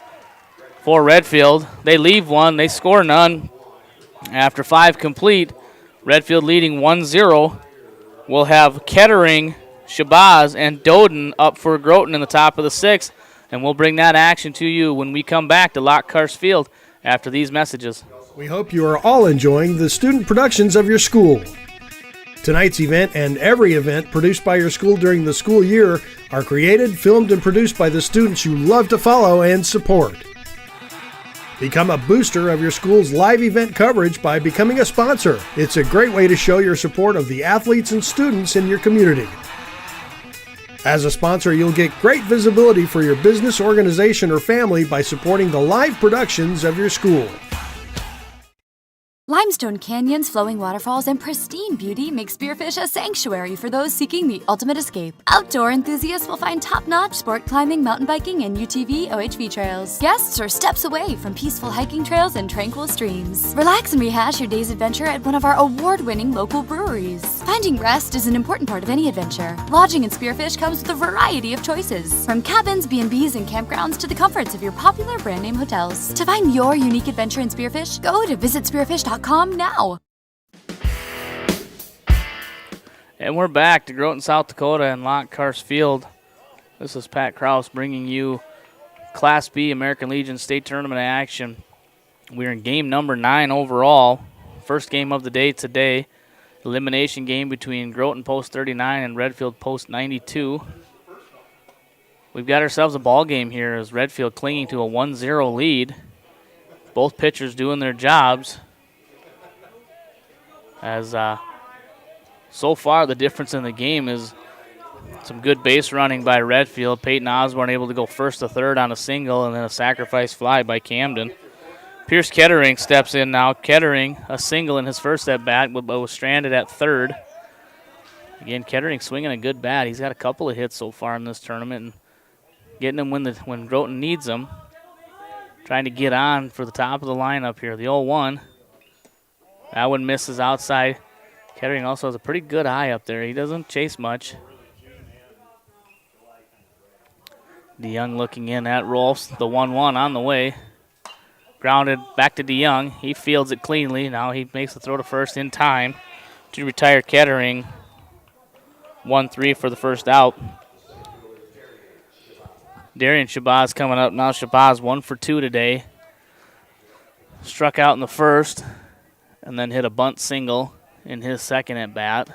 Redfield. They leave 1, they score none. After 5 complete, Redfield leading 1-0. We'll have Kettering, Shabazz, and Doden up for Groton in the top of the 6th, and we'll bring that action to you when we come back to Lockhart Field after these messages. We hope you are all enjoying the student productions of your school. Tonight's event and every event produced by your school during the school year are created, filmed, and produced by the students you love to follow and support. Become a booster of your school's live event coverage by becoming a sponsor. It's a great way to show your support of the athletes and students in your community. As a sponsor, you'll get great visibility for your business, organization, or family by supporting the live productions of your school. Limestone canyons, flowing waterfalls, and pristine beauty make Spearfish a sanctuary for those seeking the ultimate escape. Outdoor enthusiasts will find top-notch sport climbing, mountain biking, and UTV OHV trails. Guests are steps away from peaceful hiking trails and tranquil streams. Relax and rehash your day's adventure at one of our award-winning local breweries. Finding rest is an important part of any adventure. Lodging in Spearfish comes with a variety of choices, from cabins, B&Bs, and campgrounds to the comforts of your popular brand-name hotels. To find your unique adventure in Spearfish, go to visitspearfish.com now. And we're back to Groton, South Dakota and Lockhart Field. This is Pat Krause bringing you Class B American Legion State Tournament action. We're in game number 9 overall. First game of the day today. Elimination game between Groton Post 39 and Redfield Post 92. We've got ourselves a ball game here as Redfield clinging to a 1-0 lead. Both pitchers doing their jobs. As so far the difference in the game is some good base running by Redfield. Peyton Osborne able to go first to third on a single, and then a sacrifice fly by Camden. Pierce Kettering steps in now. Kettering, a single in his first at-bat, but was stranded at third. Again, Kettering swinging a good bat. He's got a couple of hits so far in this tournament and getting them when Groton needs them. Trying to get on for the top of the lineup here. The 0-1. That one misses outside. Kettering also has a pretty good eye up there. He doesn't chase much. DeYoung looking in at Rolfs. The 1-1 on the way. Grounded back to DeYoung. He fields it cleanly. Now he makes the throw to first in time to retire Kettering. 1-3 for the first out. Darian Shabazz coming up now. Shabazz 1 for 2 today. Struck out in the first and then hit a bunt single in his second at bat.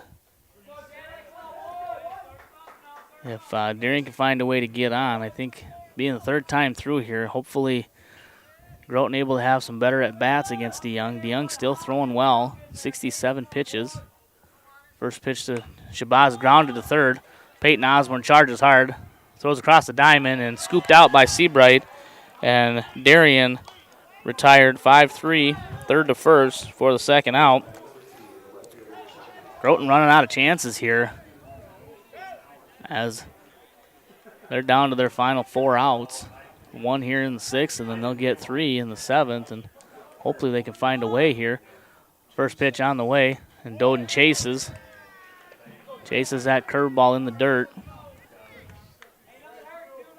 If Darian can find a way to get on, I think being the third time through here, hopefully Groton able to have some better at-bats against DeYoung. DeYoung still throwing well, 67 pitches. First pitch to Shabazz, grounded to third. Peyton Osborne charges hard, throws across the diamond, and scooped out by Seabright. And Darian retired 5-3, third to first for the second out. Groton running out of chances here as they're down to their final 4 outs. 1 here in the 6th, and then they'll get 3 in the 7th, and hopefully they can find a way here. First pitch on the way, and Doden chases. Chases that curveball in the dirt.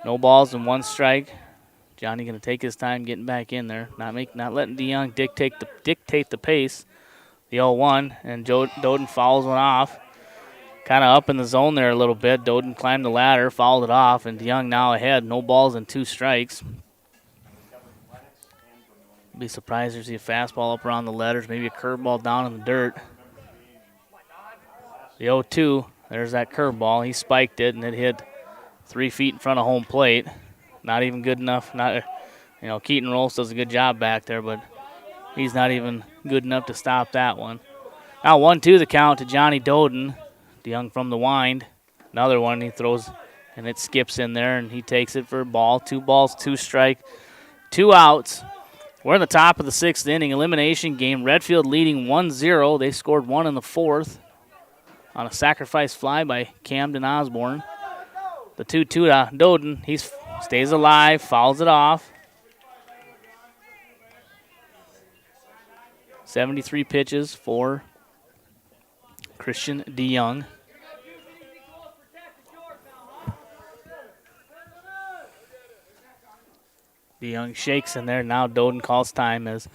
No balls and 1 strike. Johnny going to take his time getting back in there, not letting DeYoung dictate the pace. The 0-1, and Doden fouls one off. Kind of up in the zone there a little bit. Doden climbed the ladder, fouled it off, and DeYoung now ahead. No balls and 2 strikes. Be surprised to see a fastball up around the letters, maybe a curveball down in the dirt. The 0-2, there's that curveball. He spiked it, and it hit 3 feet in front of home plate. Not even good enough. Keaton Rolfs does a good job back there, but he's not even good enough to stop that one. Now 1-2 the count to Johnny Doden. DeYoung from the wind. Another one he throws, and it skips in there, and he takes it for a ball. 2 balls, 2 strike, 2 outs. We're in the top of the 6th inning. Elimination game. Redfield leading 1-0. They scored 1 in the 4th on a sacrifice fly by Camden Osborne. The 2-2 to Doden. He stays alive, fouls it off. 73 pitches for Christian DeYoung. DeYoung shakes in there. Now Doden calls time as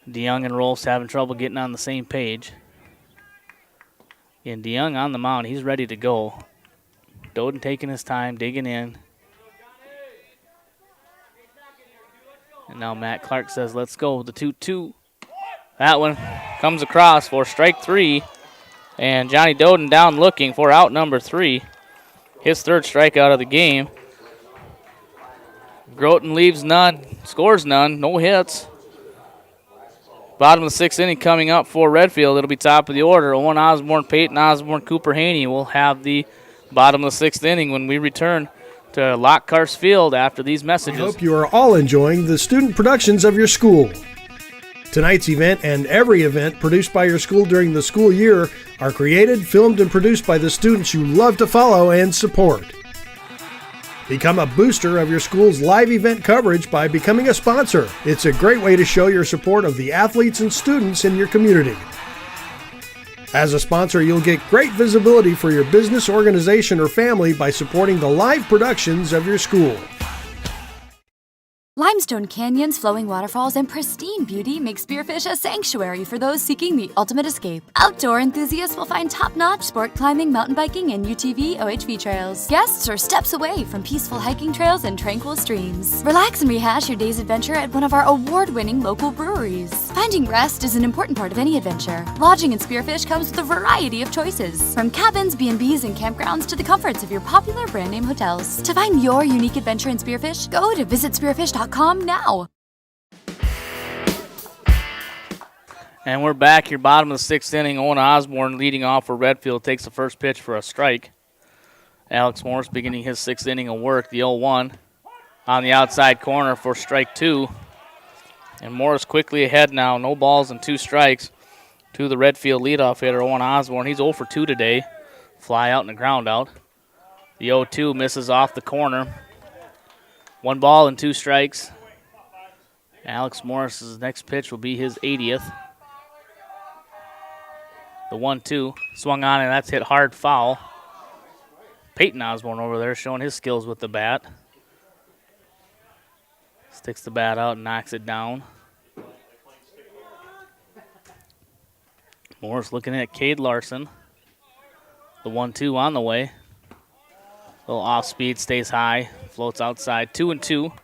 DeYoung and Rolfs having trouble getting on the same page. And DeYoung on the mound. He's ready to go. Doden taking his time, digging in. And now Matt Clark says, let's go. The 2-2. That one comes across for strike 3. And Johnny Doden down looking for out number 3. His 3rd strikeout of the game. Groton leaves none, scores none, no hits. Bottom of the 6th inning coming up for Redfield. It'll be top of the order. Owen Osborne, Peyton Osborne, Cooper Haney will have the bottom of the 6th inning when we return to Lockhart Field after these messages. I hope you are all enjoying the student productions of your school. Tonight's event and every event produced by your school during the school year are created, filmed, and produced by the students you love to follow and support. Become a booster of your school's live event coverage by becoming a sponsor. It's a great way to show your support of the athletes and students in your community. As a sponsor, you'll get great visibility for your business, organization, or family by supporting the live productions of your school. Limestone canyons, flowing waterfalls, and pristine beauty make Spearfish a sanctuary for those seeking the ultimate escape. Outdoor enthusiasts will find top-notch sport climbing, mountain biking, and UTV OHV trails. Guests are steps away from peaceful hiking trails and tranquil streams. Relax and rehash your day's adventure at one of our award-winning local breweries. Finding rest is an important part of any adventure. Lodging in Spearfish comes with a variety of choices, from cabins, B&Bs, and campgrounds to the comforts of your popular brand-name hotels. To find your unique adventure in Spearfish, go to visitspearfish.com now. And we're back here, bottom of the sixth inning. Owen Osborne leading off for Redfield takes the first pitch for a strike. Alex Morris beginning his sixth inning of work. The 0-1 on the outside corner for strike 2. And Morris quickly ahead now. No balls and 2 strikes to the Redfield leadoff hitter, Owen Osborne. He's 0 for 2 today. Fly out and a ground out. The 0-2 misses off the corner. 1 ball and 2 strikes. Alex Morris's next pitch will be his 80th. The 1-2 swung on, and that's hit hard foul. Peyton Osborne over there showing his skills with the bat. Sticks the bat out and knocks it down. Morris looking at Cade Larson. The 1-2 on the way. Little off speed, stays high, floats outside. 2-2.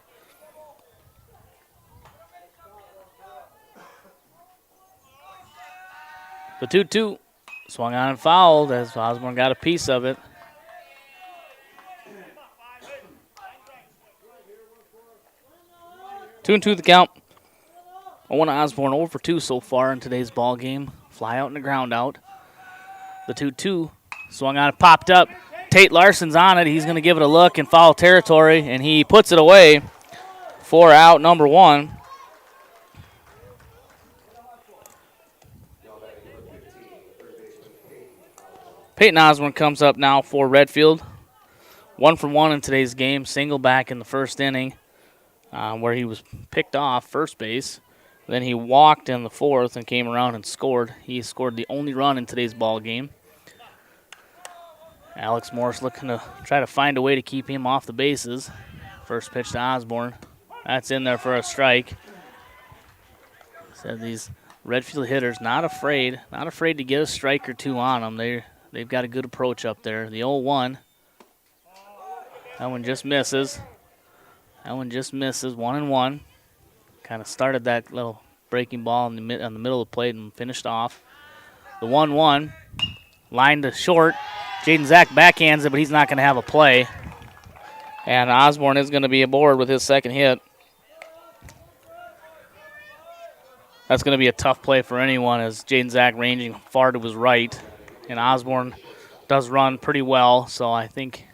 The 2-2 swung on and fouled as Osborne got a piece of it. 2-2 the count. Owen Osborne 0 for 2 so far in today's ball game. Fly out and a ground out. The 2-2 swung on and popped up. Tate Larson's on it. He's going to give it a look in foul territory, and he puts it away for out number 1. Peyton Osborne comes up now for Redfield. 1 for 1 in today's game. Single back in the first inning where he was picked off first base. Then he walked in the 4th and came around and scored. He scored the only run in today's ball game. Alex Morris looking to try to find a way to keep him off the bases. First pitch to Osborne. That's in there for a strike. Said these Redfield hitters not afraid to get a strike or 2 on them. They've got a good approach up there. The 0-1. That one just misses. 1-1. Kind of started that little breaking ball on the middle of the plate and finished off. The 1-1. Line to short. Jaden Zach backhands it, but he's not going to have a play. And Osborne is going to be aboard with his second hit. That's going to be a tough play for anyone as Jaden Zach ranging far to his right. And Osborne does run pretty well, so I think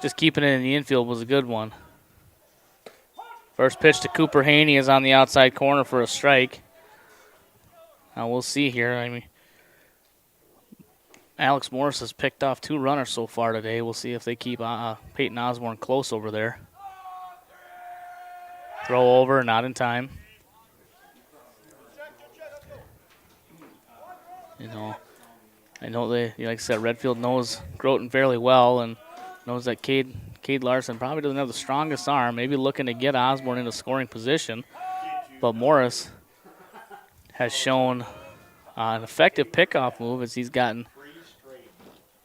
just keeping it in the infield was a good one. First pitch to Cooper Haney is on the outside corner for a strike. Now we'll see here. I mean, Alex Morris has picked off 2 runners so far today. We'll see if they keep Peyton Osborne close over there. Throw over, not in time. I know they, like I said, Redfield knows Groton fairly well and knows that Cade Larson probably doesn't have the strongest arm, maybe looking to get Osborne into scoring position. But Morris has shown an effective pickoff move as he's gotten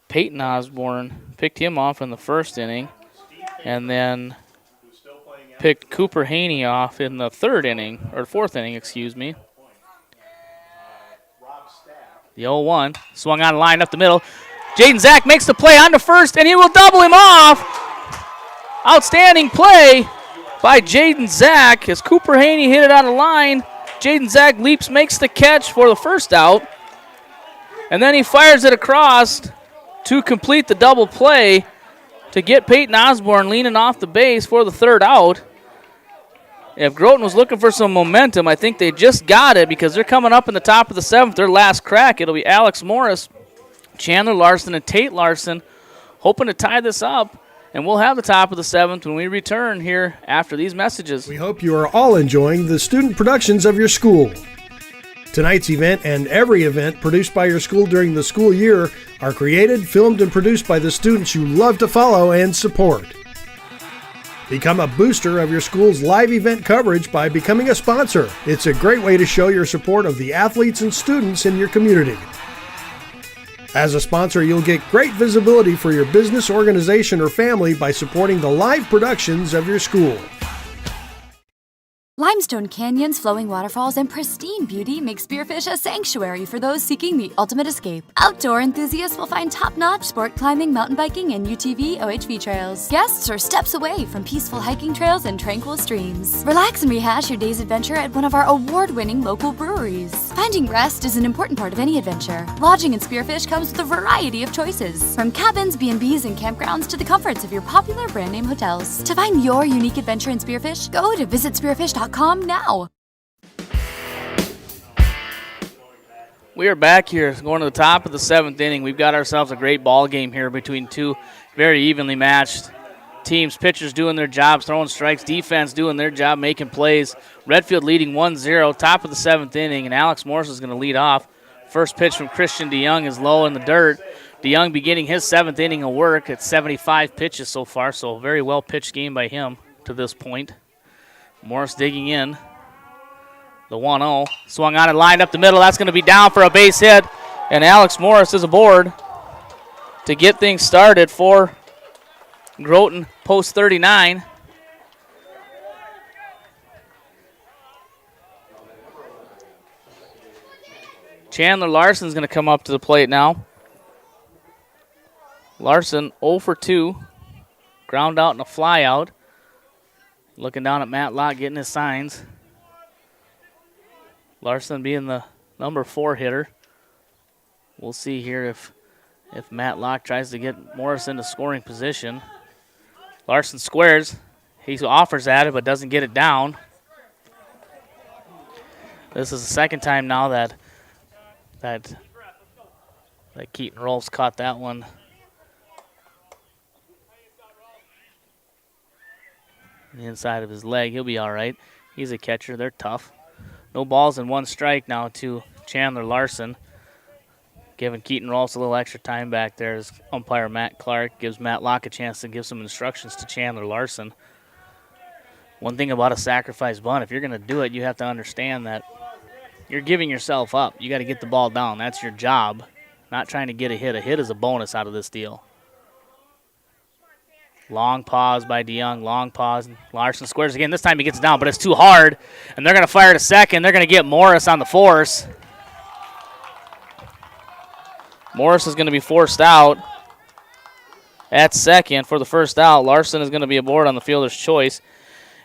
Peyton Osborne, picked him off in the first inning, and then picked Cooper Haney off in the fourth inning, excuse me. The 0-1, swung on, line up the middle. Jaden Zach makes the play on to first, and he will double him off. Outstanding play by Jaden Zach as Cooper Haney hit it on the line. Jaden Zach leaps, makes the catch for the first out, and then he fires it across to complete the double play to get Peyton Osborne leaning off the base for the third out. If Groton was looking for some momentum, I think they just got it because they're coming up in the top of the 7th, their last crack. It'll be Alex Morris, Chandler Larson, and Tate Larson hoping to tie this up. And we'll have the top of the 7th when we return here after these messages. We hope you are all enjoying the student productions of your school. Tonight's event and every event produced by your school during the school year are created, filmed, and produced by the students you love to follow and support. Become a booster of your school's live event coverage by becoming a sponsor. It's a great way to show your support of the athletes and students in your community. As a sponsor, you'll get great visibility for your business, organization, or family by supporting the live productions of your school. Limestone canyons, flowing waterfalls, and pristine beauty make Spearfish a sanctuary for those seeking the ultimate escape. Outdoor enthusiasts will find top-notch sport climbing, mountain biking, and UTV OHV trails. Guests are steps away from peaceful hiking trails and tranquil streams. Relax and rehash your day's adventure at one of our award-winning local breweries. Finding rest is an important part of any adventure. Lodging in Spearfish comes with a variety of choices, from cabins, B&Bs, and campgrounds to the comforts of your popular brand-name hotels. To find your unique adventure in Spearfish, go to visitspearfish.com now. We are back here going to the top of the 7th inning. We've got ourselves a great ball game here between two very evenly matched teams. Pitchers doing their jobs, throwing strikes. Defense doing their job, making plays. Redfield leading 1-0, top of the 7th inning, and Alex Morris is going to lead off. First pitch from Christian DeYoung is low in the dirt. DeYoung beginning his 7th inning of work at 75 pitches so far, so a very well-pitched game by him to this point. Morris digging in. The 1-0. Swung on and lined up the middle. That's going to be down for a base hit. And Alex Morris is aboard to get things started for Groton post 39. Chandler Larson's going to come up to the plate now. Larson 0 for 2. Ground out and a fly out. Looking down at Matt Locke getting his signs. Larson being the number 4 hitter. We'll see here if Matt Locke tries to get Morris into scoring position. Larson squares. He offers at it but doesn't get it down. This is the second time now that Keaton Rolfs caught that one. The inside of his leg. He'll be all right. He's a catcher. They're tough. No balls and 1 strike now to Chandler Larson. Giving Keaton Rolfs a little extra time back there as umpire Matt Clark gives Matt Locke a chance to give some instructions to Chandler Larson. One thing about a sacrifice bunt, if you're going to do it, you have to understand that you're giving yourself up. You got to get the ball down. That's your job. Not trying to get a hit. A hit is a bonus out of this deal. Long pause by DeYoung, long pause. Larson squares again. This time he gets down, but it's too hard. And they're going to fire to second. They're going to get Morris on the force. Morris is going to be forced out at second for the first out. Larson is going to be aboard on the fielder's choice.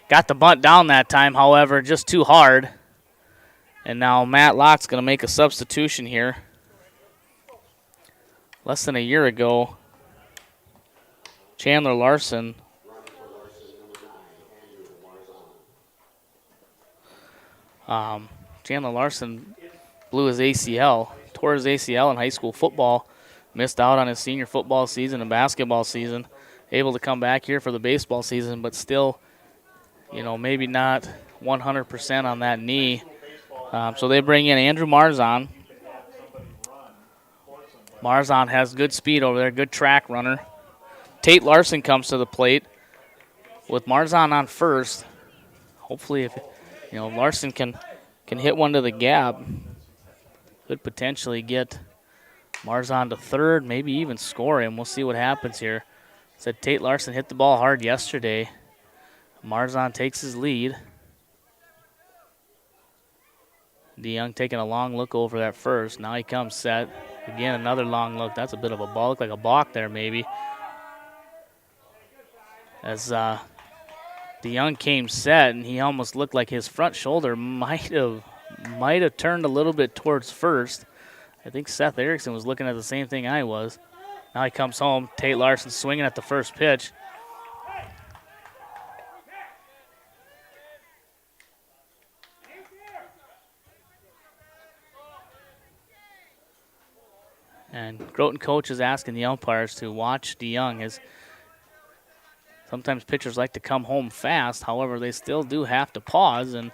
Got the bunt down that time, however, just too hard. And now Matt Locke's going to make a substitution here. Less than a year ago, Chandler Larson blew his ACL, tore his ACL in high school football, missed out on his senior football season and basketball season, able to come back here for the baseball season, but still, maybe not 100% on that knee. So they bring in Andrew Marzon. Marzon has good speed over there, good track runner. Tate Larson comes to the plate with Marzon on first. Hopefully, if Larson can hit one to the gap, could potentially get Marzon to third, maybe even score him. We'll see what happens here. Said Tate Larson hit the ball hard yesterday. Marzon takes his lead. DeYoung taking a long look over at first. Now he comes set. Again, another long look. That's a bit of a ball. Looked like a balk there maybe. As DeYoung came set, and he almost looked like his front shoulder might have turned a little bit towards first. I think Seth Erickson was looking at the same thing I was. Now he comes home. Tate Larson swinging at the first pitch. And Groton coach is asking the umpires to watch DeYoung, as sometimes pitchers like to come home fast. However, they still do have to pause, and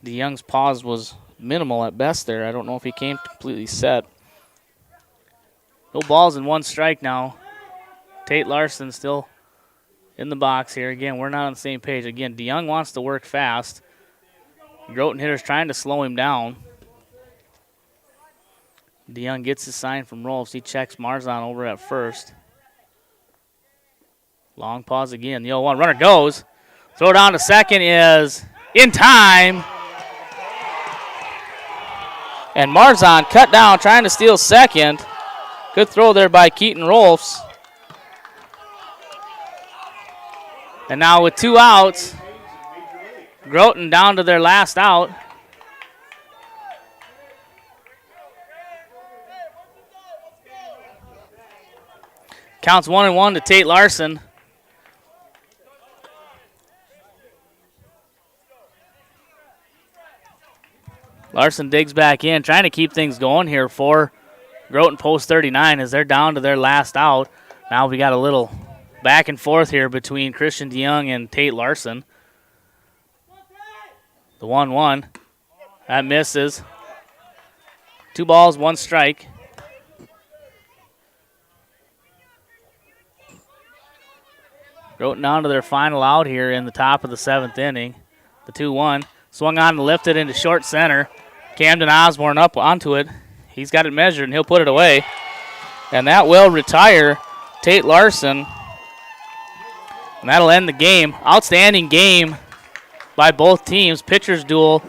DeYoung's pause was minimal at best there. I don't know if he came completely set. No balls and 1 strike now. Tate Larson still in the box here. Again, we're not on the same page. Again, DeYoung wants to work fast. Groton hitters trying to slow him down. DeYoung gets his sign from Rolfs. He checks Marzon over at first. Long pause again. The 0-1 runner goes. Throw down to second is in time. And Marzon cut down, trying to steal second. Good throw there by Keaton Rolfs. And now with 2 outs, Groton down to their last out. Counts 1-1 to Tate Larson. Larson digs back in, trying to keep things going here for Groton Post 39 as they're down to their last out. Now we got a little back and forth here between Christian DeYoung and Tate Larson. The 1-1. That misses. 2 balls, 1 strike. Groton down to their final out here in the top of the 7th inning. The 2-1. Swung on and lifted into short center. Camden Osborne up onto it. He's got it measured, and he'll put it away. And that will retire Tate Larson. And that'll end the game. Outstanding game by both teams. Pitchers duel.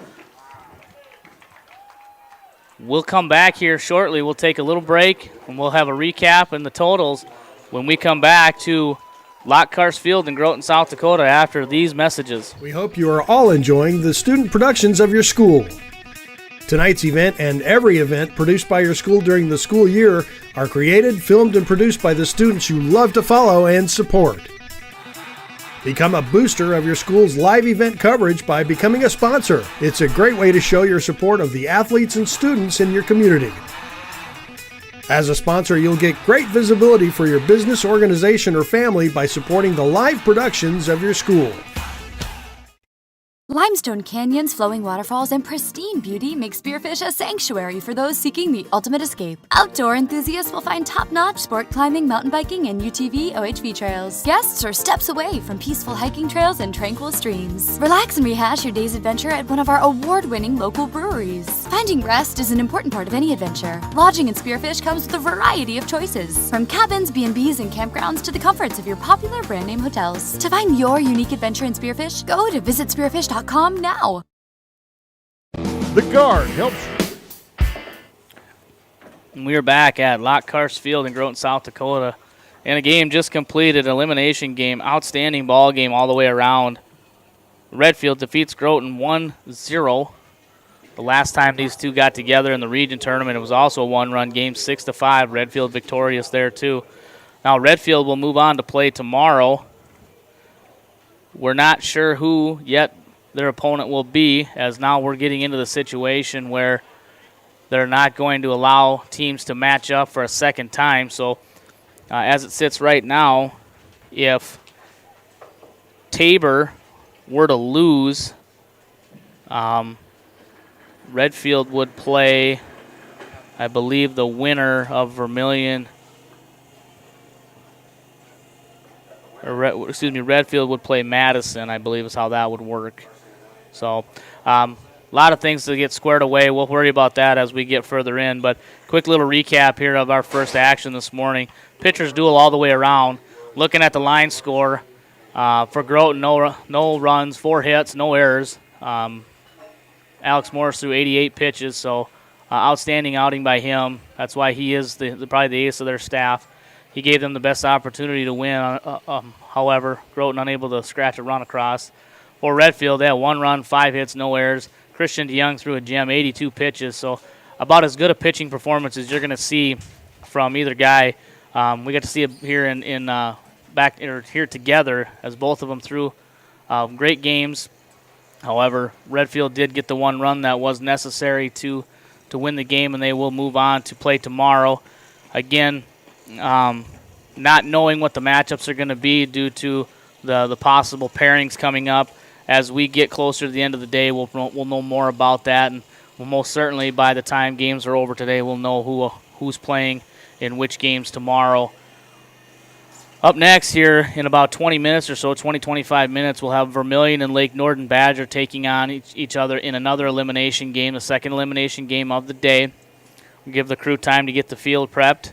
We'll come back here shortly. We'll take a little break, and we'll have a recap and the totals when we come back to Lockhart Field in Groton, South Dakota after these messages. We hope you are all enjoying the student productions of your school. Tonight's event and every event produced by your school during the school year are created, filmed, and produced by the students you love to follow and support. Become a booster of your school's live event coverage by becoming a sponsor. It's a great way to show your support of the athletes and students in your community. As a sponsor, you'll get great visibility for your business, organization, or family by supporting the live productions of your school. Limestone canyons, flowing waterfalls, and pristine beauty make Spearfish a sanctuary for those seeking the ultimate escape. Outdoor enthusiasts will find top-notch sport climbing, mountain biking, and UTV OHV trails. Guests are steps away from peaceful hiking trails and tranquil streams. Relax and rehash your day's adventure at one of our award-winning local breweries. Finding rest is an important part of any adventure. Lodging in Spearfish comes with a variety of choices, from cabins, B&Bs, and campgrounds to the comforts of your popular brand-name hotels. To find your unique adventure in Spearfish, go to visitspearfish.com now. The Guard helps you. And we are back at Lockhart Field in Groton, South Dakota. And a game just completed, elimination game, outstanding ball game all the way around. Redfield defeats Groton 1-0. The last time these two got together in the region tournament, it was also a one-run game, 6-5. Redfield victorious there too. Now Redfield will move on to play tomorrow. We're not sure who yet their opponent will be, as now we're getting into the situation where they're not going to allow teams to match up for a second time. So as it sits right now, if Tabor were to lose, Redfield would play, I believe, the winner of Vermilion. Redfield would play Madison, I believe is how that would work. So a lot of things to get squared away. We'll worry about that as we get further in. But quick little recap here of our first action this morning. Pitchers duel all the way around. Looking at the line score for Groton, no runs, 4 hits, no errors. Alex Morris threw 88 pitches, so outstanding outing by him. That's why he is probably the ace of their staff. He gave them the best opportunity to win. However, Groton unable to scratch a run across. For Redfield, they had 1 run, 5 hits, no errors. Christian DeYoung threw a gem, 82 pitches. So about as good a pitching performance as you're going to see from either guy. We got to see it here here together as both of them threw great games. However, Redfield did get the 1 run that was necessary to win the game, and they will move on to play tomorrow. Again, not knowing what the matchups are going to be due to the possible pairings coming up. As we get closer to the end of the day, we'll know more about that, and we'll most certainly, by the time games are over today, we'll know who's playing in which games tomorrow. Up next here in about 20 minutes or so, 25 minutes, we'll have Vermilion and Lake Norton Badger taking on each other in another elimination game, the second elimination game of the day. We'll give the crew time to get the field prepped.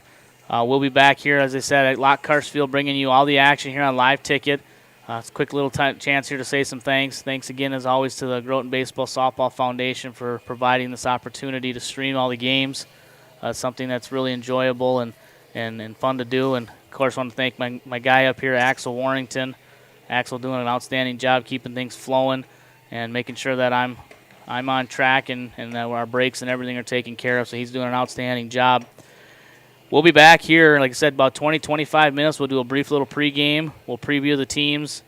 We'll be back here, as I said, at Lockhart Field, bringing you all the action here on Live Ticket. It's a quick little chance here to say some thanks. Thanks again, as always, to the Groton Baseball Softball Foundation for providing this opportunity to stream all the games. Something that's really enjoyable and fun to do. And, of course, I want to thank my guy up here, Axel Warrington. Axel doing an outstanding job keeping things flowing and making sure that I'm on track and that our breaks and everything are taken care of. So he's doing an outstanding job. We'll be back here, like I said, about 20-25 minutes. We'll do a brief little pregame. We'll preview the teams,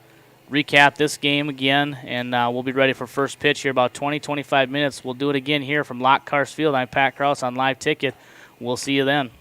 recap this game again, and we'll be ready for first pitch here about 20-25 minutes. We'll do it again here from Lockhart Field. I'm Pat Krause on Live Ticket. We'll see you then.